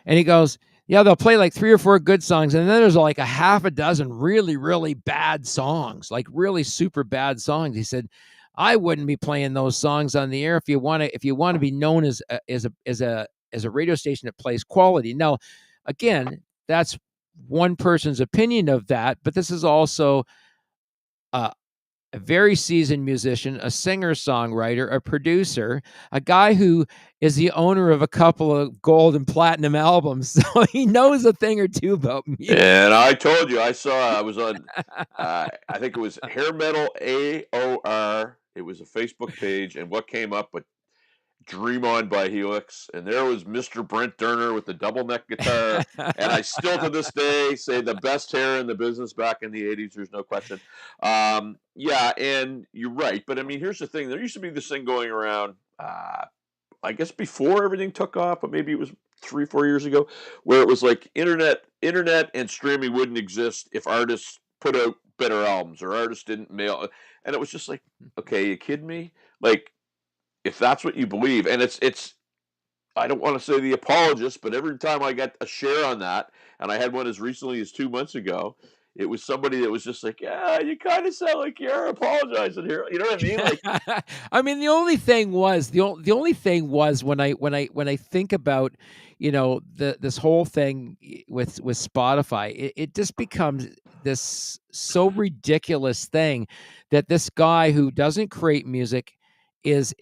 And he goes, yeah, they'll play like 3 or 4 good songs, and then there's like a half a dozen really, really bad songs, like really super bad songs. He said, I wouldn't be playing those songs on the air if you want to be known as a radio station that plays quality. Now, again, that's one person's opinion of that, but this is also uh, a very seasoned musician, a singer-songwriter, a producer, a guy who is the owner of a couple of gold and platinum albums, so he knows a thing or two about music. and I told you, I was on, I think it was Hair Metal AOR. It was a Facebook page, and what came up but Dream On by Helix, and there was Mr. Brent Durner with the double neck guitar, and I still to this day say the best hair in the business back in the 80s, there's no question. Yeah, and you're right, but I mean, here's the thing, there used to be this thing going around, I guess before everything took off, but maybe it was 3, 4 years ago, where it was like internet and streaming wouldn't exist if artists put out better albums or artists didn't mail, and it was just like, okay, you kidding me? Like, if that's what you believe, and it's I don't want to say the apologist, but every time I got a share on that, and I had one as recently as 2 months ago, it was somebody that was just like, "Yeah, you kind of sound like you're apologizing here." You know what I mean? Like, I mean, the only thing was when I think about, this whole thing with Spotify, it just becomes this so ridiculous thing that this guy who doesn't create music is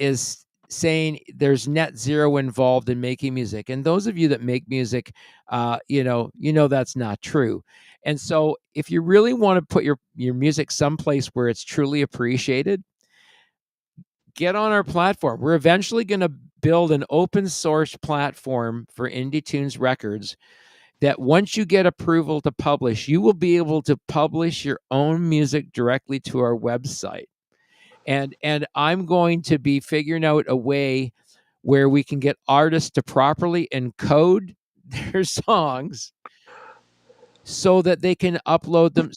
saying there's net zero involved in making music. And those of you that make music, that's not true. And so if you really want to put your music someplace where it's truly appreciated, get on our platform. We're eventually going to build an open source platform for Indie Tunes Records that once you get approval to publish, you will be able to publish your own music directly to our website. And I'm going to be figuring out a way where we can get artists to properly encode their songs so that they can upload them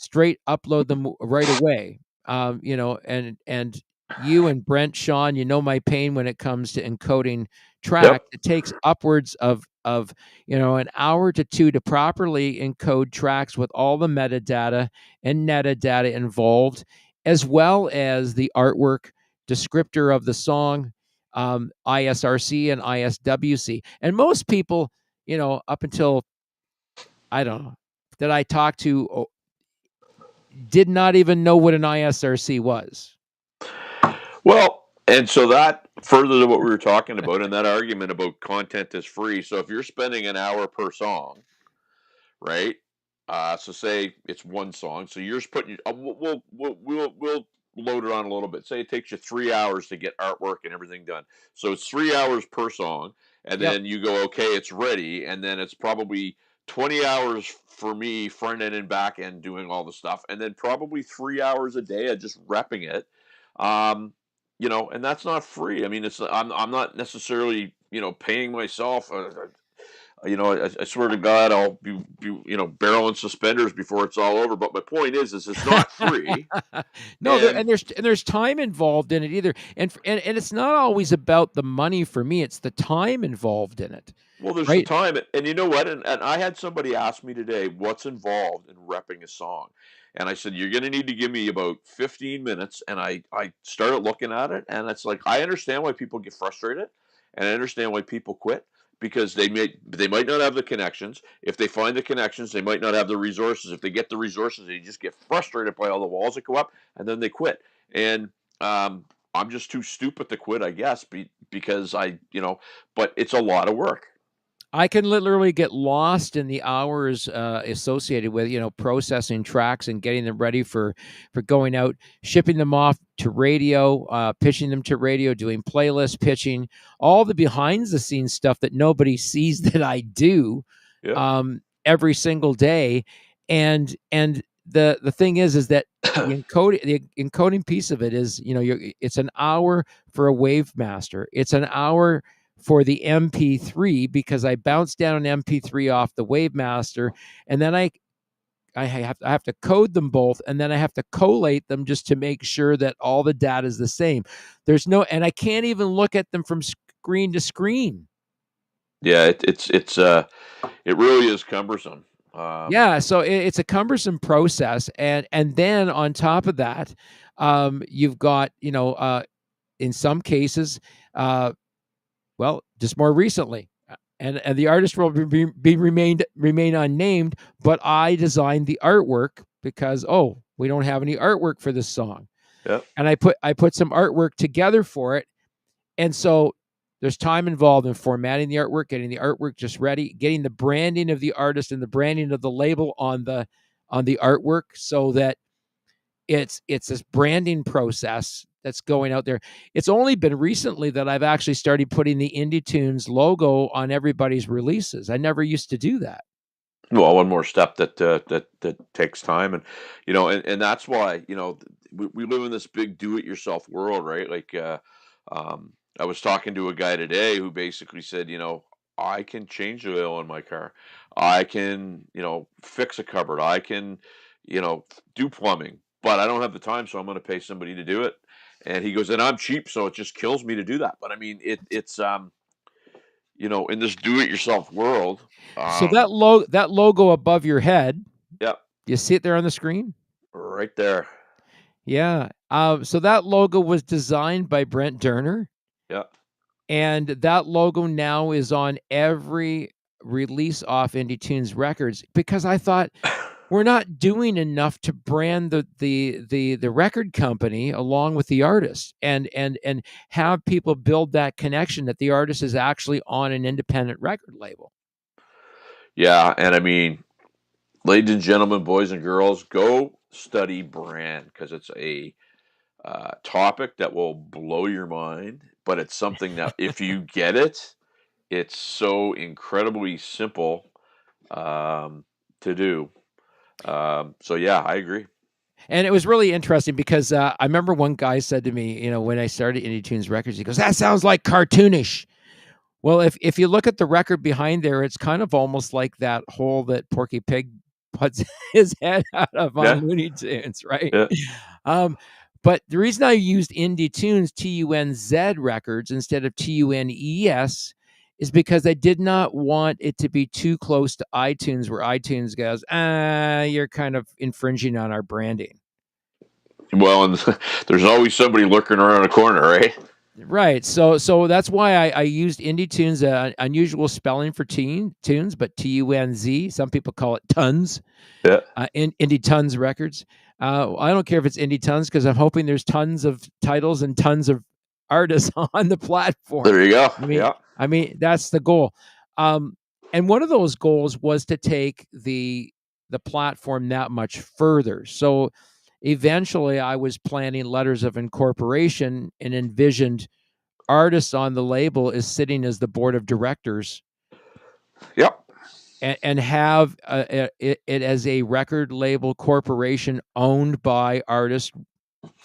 right away. And you and Brent, Sean, you know my pain when it comes to encoding yep, tracks. It takes upwards of an hour to two to properly encode tracks with all the metadata and metadata involved, as well as the artwork, descriptor of the song, ISRC and ISWC. And most people, up until I don't know, that I talked to did not even know what an ISRC was. well, and so that further to what we were talking about in that argument about content is free. So if you're spending an hour per song, right? So say it's one song. So you're just putting. We'll load it on a little bit. Say it takes you 3 hours to get artwork and everything done. So it's 3 hours per song, and Yep. then you go, okay, it's ready, and then it's probably 20 hours for me front end and back end doing all the stuff, and then probably 3 hours a day of just repping it. Um, and that's not free. I mean, I'm not necessarily paying myself. I swear to God, I'll be barreling suspenders before it's all over. But my point is it's not free. No, And there's time involved in it either, and it's not always about the money for me. It's the time involved in it, well, there's the right? time, and you know what? And I had somebody ask me today, what's involved in repping a song, and I said, you're going to need to give me about 15 minutes. And I started looking at it, and it's like I understand why people get frustrated, and I understand why people quit. because they might not have the connections. If they find the connections, they might not have the resources. If they get the resources, they just get frustrated by all the walls that go up, and then they quit. And I'm just too stupid to quit, I guess, because but it's a lot of work. I can literally get lost in the hours associated with processing tracks and getting them ready for going out, shipping them off to radio, pitching them to radio, doing playlist pitching, all the behind the scenes stuff that nobody sees that I do Yeah. every single day. And the thing is that the encoding piece of it is it's an hour for a wave master. It's an hour for the MP3 because I bounce down an MP3 off the Wave Master, and then I have to code them both, and then I have to collate them just to make sure that all the data is the same. And I can't even look at them from screen to screen. Yeah, it really is cumbersome. Yeah, so it's a cumbersome process, and then on top of that, you've got in some cases, well, just more recently, and the artist will remain unnamed, but I designed the artwork because we don't have any artwork for this song, Yeah. and I put some artwork together for it, and so there's time involved in formatting the artwork, getting the artwork just ready, getting the branding of the artist and the branding of the label on the artwork, so that it's this branding process that's going out there. It's only been recently that I've actually started putting the Indie Tunes logo on everybody's releases. I never used to do that. Well, one more step that takes time, and and that's why we live in this big do-it-yourself world, right? Like, I was talking to a guy today who basically said, I can change the oil in my car, I can fix a cupboard, I can do plumbing, but I don't have the time, so I'm going to pay somebody to do it. And he goes, and I'm cheap, so it just kills me to do that. But I mean, it's in this do-it-yourself world. So that logo above your head, Yeah, you see it there on the screen? right there. Yeah. So that logo was designed by Brent Durner, Yeah. and that logo now is on every release off Indie Tunes Records because I thought we're not doing enough to brand the record company along with the artist, and have people build that connection that the artist is actually on an independent record label. Yeah, and I mean, ladies and gentlemen, boys and girls, go study brand because it's a topic that will blow your mind. But it's something that if you get it, it's so incredibly simple to do. So yeah, I agree. And it was really interesting because I remember one guy said to me, when I started Indie Tunes Records, he goes, "That sounds like cartoonish." Well, if you look at the record behind there, it's kind of almost like that hole that Porky Pig puts his head out of on Yeah, Looney Tunes, right? yeah, Um, but the reason I used Indie Tunes, TUNZ Records, instead of TUNES is because I did not want it to be too close to iTunes, where iTunes goes, you're kind of infringing on our branding. well, and there's always somebody lurking around a corner, right? Right. So that's why I used Indie Tunes, unusual spelling for tunes, but TUNZ. Some people call it TUNZ, Yeah, Indie Tunes Records. I don't care if it's Indie Tunes because I'm hoping there's tons of titles and tons of artists on the platform. there you go. I mean, Yeah, I mean that's the goal. And one of those goals was to take the platform that much further. So eventually I was planning letters of incorporation and envisioned artists on the label is sitting as the board of directors, yeah, and have it as a record label corporation owned by artists,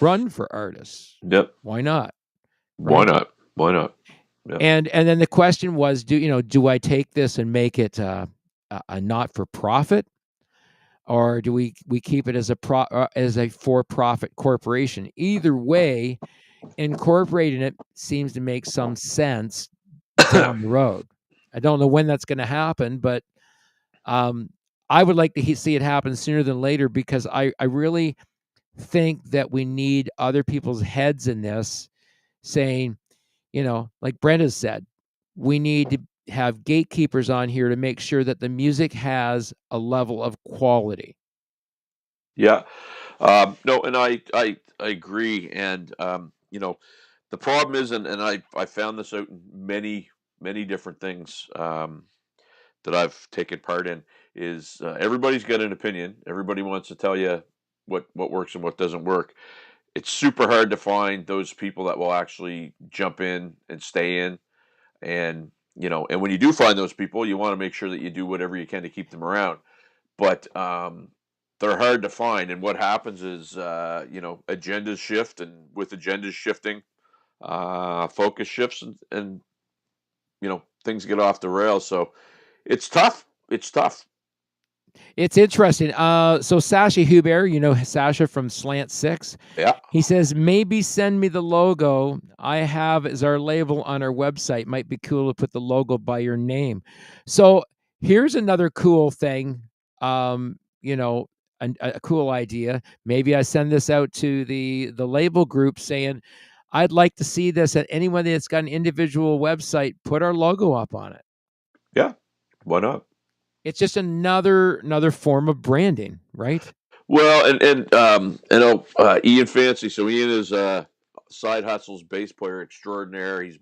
run for artists. yep. Why not? Why Right. not? Why not? Yep. And then the question was, do I take this and make it a not for profit, or do we keep it as a for profit corporation? Either way, incorporating it seems to make some sense down the road. I don't know when that's going to happen, but um, I would like to see it happen sooner than later because I really think that we need other people's heads in this, saying, like Brenda said, we need to have gatekeepers on here to make sure that the music has a level of quality. Yeah. No, and I agree. And the problem is, and I found this out in many different things that I've taken part in, is everybody's got an opinion. Everybody wants to tell you what works and what doesn't work. It's super hard to find those people that will actually jump in and stay in. And and when you do find those people, you want to make sure that you do whatever you can to keep them around. But they're hard to find. And what happens is, agendas shift, and with agendas shifting, focus shifts, and things get off the rails. So it's tough. It's tough. It's interesting. So Sasha Huber, Sasha from Slant Six, Yeah. he says, maybe send me the logo I have as our label on our website. Might be cool to put the logo by your name. So here's another cool thing. Um, you know, a cool idea. Maybe I send this out to the label group saying, I'd like to see this, at anyone that's got an individual website, put our logo up on it. Yeah. Why not? It's just another form of branding, right? Well, and Ian Fancy. So Ian is Side Hustle's bass player extraordinaire. He's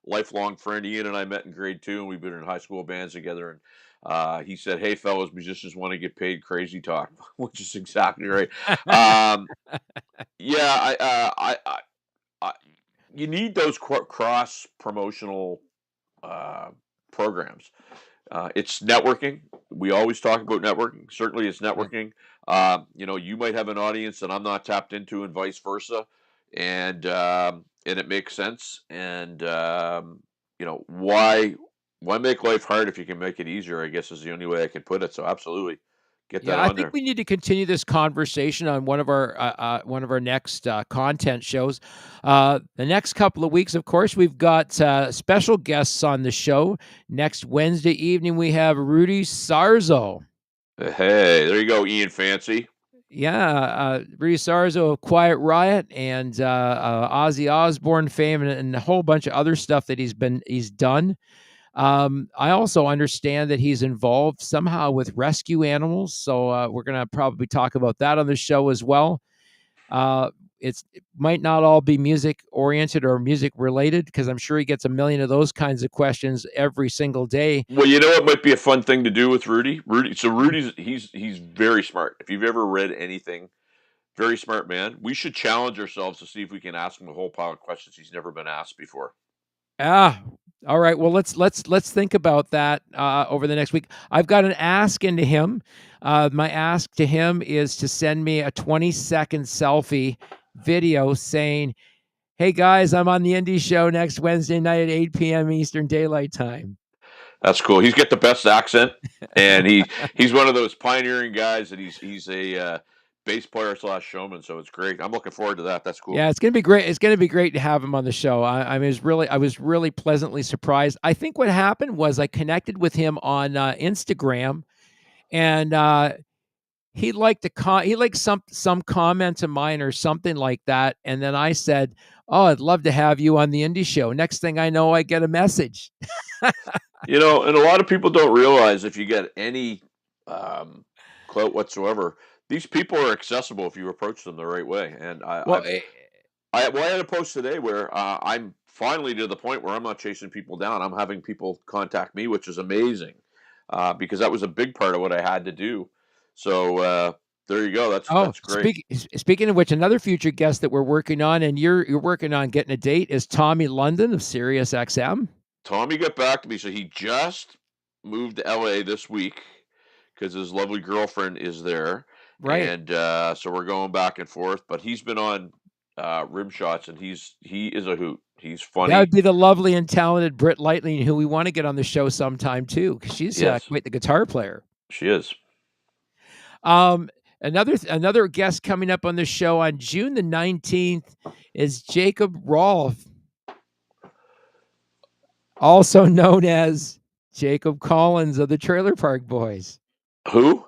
lifelong friend. Ian and I met in grade 2, and we've been in high school bands together. And he said, "Hey, fellas, musicians want to get paid crazy talk," which is exactly right. Um, yeah, I you need those cross promotional uh, programs. It's networking. We always talk about networking. Certainly, it's Yep. networking. You might have an audience that I'm not tapped into, and vice versa, and it makes sense. And why make life hard if you can make it easier? I guess is the only way I can put it. So absolutely, get that Yeah, I on think there. we need to continue this conversation on one of our next content shows. The next couple of weeks, of course, we've got special guests on the show. Next Wednesday evening, we have Rudy Sarzo. Hey, there you go, Ian Fancy. Yeah, Rudy Sarzo of Quiet Riot and Ozzy Osbourne fame, and a whole bunch of other stuff that he's done. I also understand that he's involved somehow with rescue animals, so we're gonna probably talk about that on the show as well. Uh, it might not all be music oriented or music related, because I'm sure he gets a million of those kinds of questions every single day. Well, you know what might be a fun thing to do with Rudy? So Rudy's very smart. If you've ever read anything, very smart man. We should challenge ourselves to see if we can ask him a whole pile of questions he's never been asked before. Ah, all right. Well, let's think about that over the next week. I've got an ask into him. My ask to him is to send me a 20-second selfie video saying, "Hey guys, I'm on the Indie Show next Wednesday night at 8 p.m. Eastern Daylight Time." That's cool. He's got the best accent, and he's one of those pioneering guys that he's a bass player slash showman. So it's great. I'm looking forward to that. That's cool. Yeah, it's gonna be great. It's gonna be great to have him on the show. I was really pleasantly surprised. I think what happened was I connected with him on Instagram, and he liked he liked some comment of mine or something like that, and then I said, "Oh, I'd love to have you on the Indie Show." Next thing I know, I get a message. And a lot of people don't realize if you get any um, clout whatsoever, these people are accessible if you approach them the right way. And Well, I had a post today where I'm finally to the point where I'm not chasing people down. I'm having people contact me, which is amazing, because that was a big part of what I had to do. So there you go. oh, That's great. speaking of which, another future guest that we're working on, and you're working on getting a date, is Tommy London of Sirius XM. Tommy got back to me, so he just moved to LA this week because his lovely girlfriend is there, Right. and so we're going back and forth. But he's been on rim shots, and he is a hoot. He's That would funny. be the lovely and talented Britt Lightning, who we want to get on the show sometime too, because she's Yes, quite the guitar player. she is. Um, another guest coming up on the show on June the 19th is Jacob Rolfe, also known as Jacob Collins of the Trailer Park Boys. Who?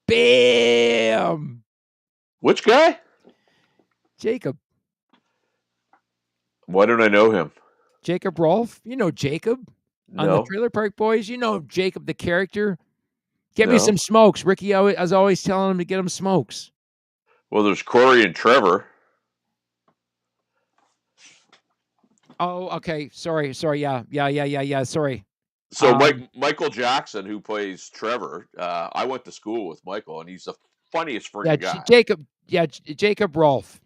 Bam! Which guy? Jacob. Why don't I know him? Jacob Rolfe. You know Jacob. on the No, Trailer Park Boys? You know Jacob, the character? "Get me some no. smokes." Ricky was always telling him to get him smokes. Well, there's Corey and Trevor. Oh, okay. Sorry. Yeah. Sorry. So Um, Michael Jackson, who plays Trevor, I went to school with Michael, and he's the funniest yeah, friggin' guy. Jacob. Yeah, Jacob Rolfe.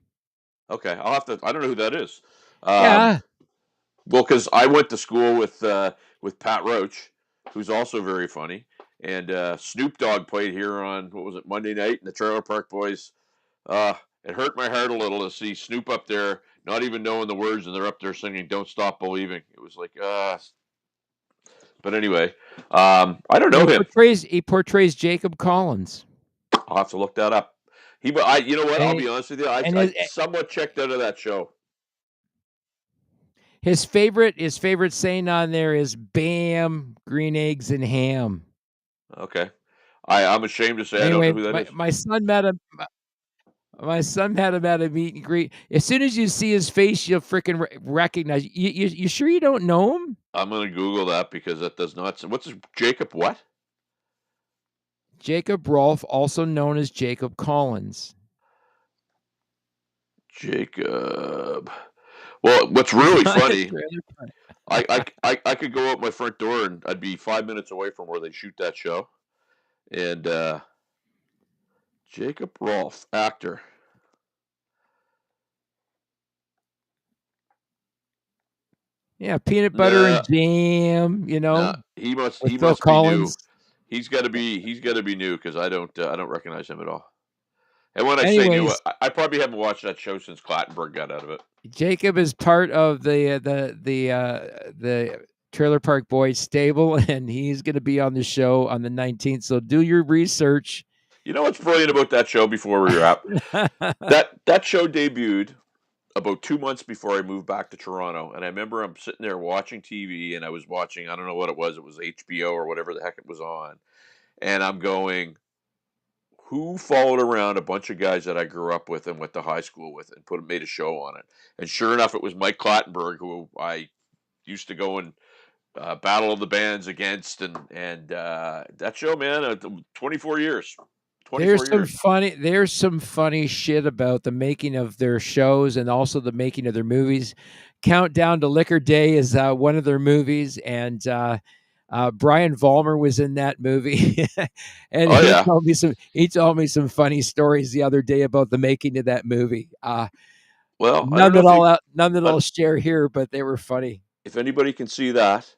Okay, I'll have to. I don't know who that is. Um, Yeah, well, because I went to school with Pat Roach, who's also very funny, and Snoop Dogg played here on what was it Monday night, and the Trailer Park Boys. Uh, it hurt my heart a little to see Snoop up there, not even knowing the words, and they're up there singing "Don't Stop Believing." It was like, But anyway, I don't yeah. know him. He portrays Jacob Collins, I'll have to look that up. You know what? I'll and be honest with you. I and I somewhat checked out of that show. his favorite saying on there is "Bam, green eggs and ham." Okay, I'm ashamed to say I don't know Anyway, who that is. my son met him. My son had him at a meet and greet. As soon as you see his face, you'll freaking recognize. You sure you don't know him? I'm gonna Google that because that does not. What's his Jacob? What? Jacob Rolfe, also known as Jacob Collins. Jacob. Well, what's He's really on a funny, trailer I could go out my front door and I'd be 5 minutes away from where they shoot that show. And Jacob Rolfe, actor. Yeah, peanut butter and Nah, jam, nah. with He Phil must be new. Collins. He's got to be new because I don't recognize him at all. And when I say new, Anyways, I probably haven't watched that show since Clattenburg got out of it. Jacob is part of the Trailer Park Boys stable, and he's going to be on the show on the 19th. So do your research. You know what's brilliant about that show before we wrap? That show debuted about 2 months before I moved back to Toronto, and I remember I'm sitting there watching TV, and I was watching I don't know what it was HBO or whatever the heck it was on, and I'm going, who followed around a bunch of guys that I grew up with and went to high school with and made a show on it, and sure enough, it was Mike Clattenburg who I used to go and battle of the bands against, and that show, man, 24 years, 24 years. There's some funny shit about the making of their shows and also the making of their movies. Countdown to Liquor Day is one of their movies, and Brian Vollmer was in that movie, and Oh yeah. he told me some funny stories the other day about the making of that movie. Well, I don't know if None that uh, I'll share here, but they were funny. if anybody can see that,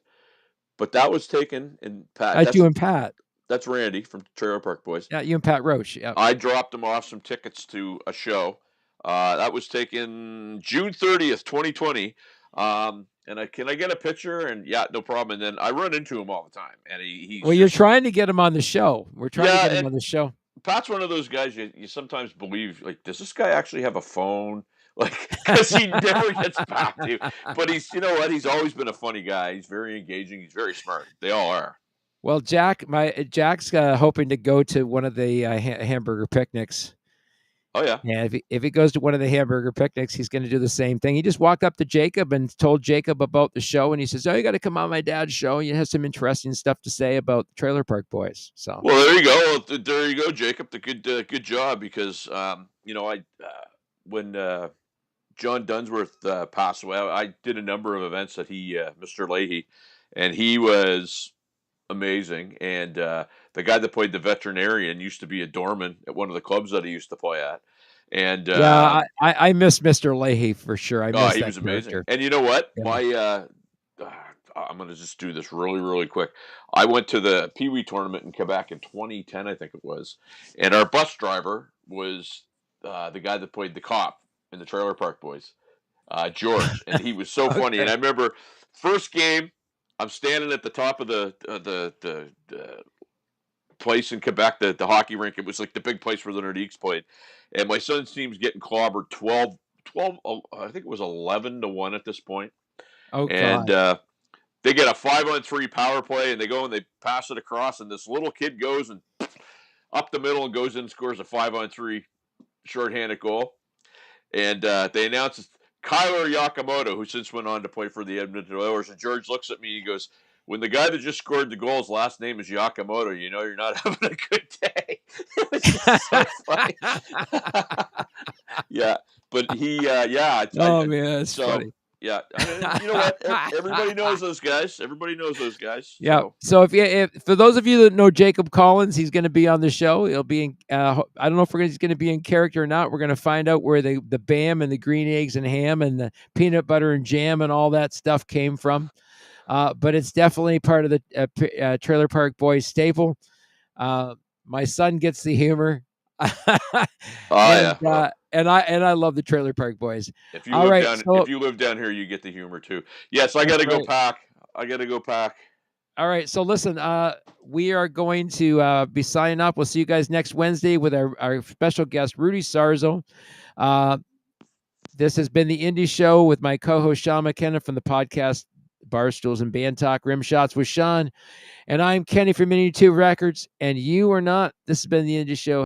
but that was taken in Pat. That's you and Pat. That's Randy from Trailer Park Boys. Yeah, you and Pat Roach. Yeah. I dropped him off some tickets to a show. That was taken June 30th, 2020. And can I get a picture? And yeah, no problem. And then I run into him all the time, and he's Well, you're just trying to get him on the show. We're trying to yeah. get him And on the show. Pat's one of those guys you sometimes believe like, does this guy actually have a phone? Like, because he never gets back to you. But you know what? He's always been a funny guy. He's very engaging. He's very smart. They all are. Well, Jack's hoping to go to one of the hamburger picnics. Oh yeah. And if he goes to one of the hamburger picnics, he's going to do the same thing. He just walked up to Jacob and told Jacob about the show, and he says, "Oh, you got to come on my dad's show. You have some interesting stuff to say about the Trailer Park Boys." So, Well, there you go. There you go, Jacob. The good job because I when John Dunsworth passed away, I did a number of events that Mr. Leahy, and he was amazing. And the guy that played the veterinarian used to be a doorman at one of the clubs that he used to play at. And yeah, I miss Mr. Leahy for sure. I oh, miss he that was amazing. character. And you know what? Yeah. I'm going to just do this really, really quick. I went to the Pee Wee tournament in Quebec in 2010, I think it was. And our bus driver was the guy that played the cop in the Trailer Park Boys, George. And he was so funny. And Okay. I remember first game, I'm standing at the top of the place in Quebec, the hockey rink. It was like the big place where the Nordiques played. And my son's team's getting clobbered 12, I think it was 11-1 at this point. Oh And God. they get a 5-on-3 power play, and they go and they pass it across, and this little kid goes and up the middle and goes in and scores a 5-on-3 shorthanded goal. And they announce it's Kyler Yakamoto, who since went on to play for the Edmonton Oilers. And George looks at me and he goes, when the guy that just scored the goal's last name is Yakamoto, you know you're not having a good day. It was just so funny. Yeah, but yeah, Oh man, that's so funny. yeah, you know what? Everybody knows those guys. Everybody knows those guys. Yeah. So So if for those of you that know Jacob Collins, he's going to be on the show. He'll be in. I don't know if he's going to be in character or not. We're going to find out where the Bam and the green eggs and ham and the peanut butter and jam and all that stuff came from. But it's definitely part of the Trailer Park Boys staple. My son gets the humor, oh yeah, well, and I love the Trailer Park Boys. All right, if so you live down here, you get the humor too. Yes, I that's got to go right. pack. I got to go pack. All right, so listen, we are going to be signing up. We'll see you guys next Wednesday with our special guest, Rudy Sarzo. This has been the Indie Show with my co-host Sean McKenna from the podcast Barstools and Band Talk Rim Shots with Sean. And I'm Kenny from Mini 2 Records, and you are not. This has been the Indie Show.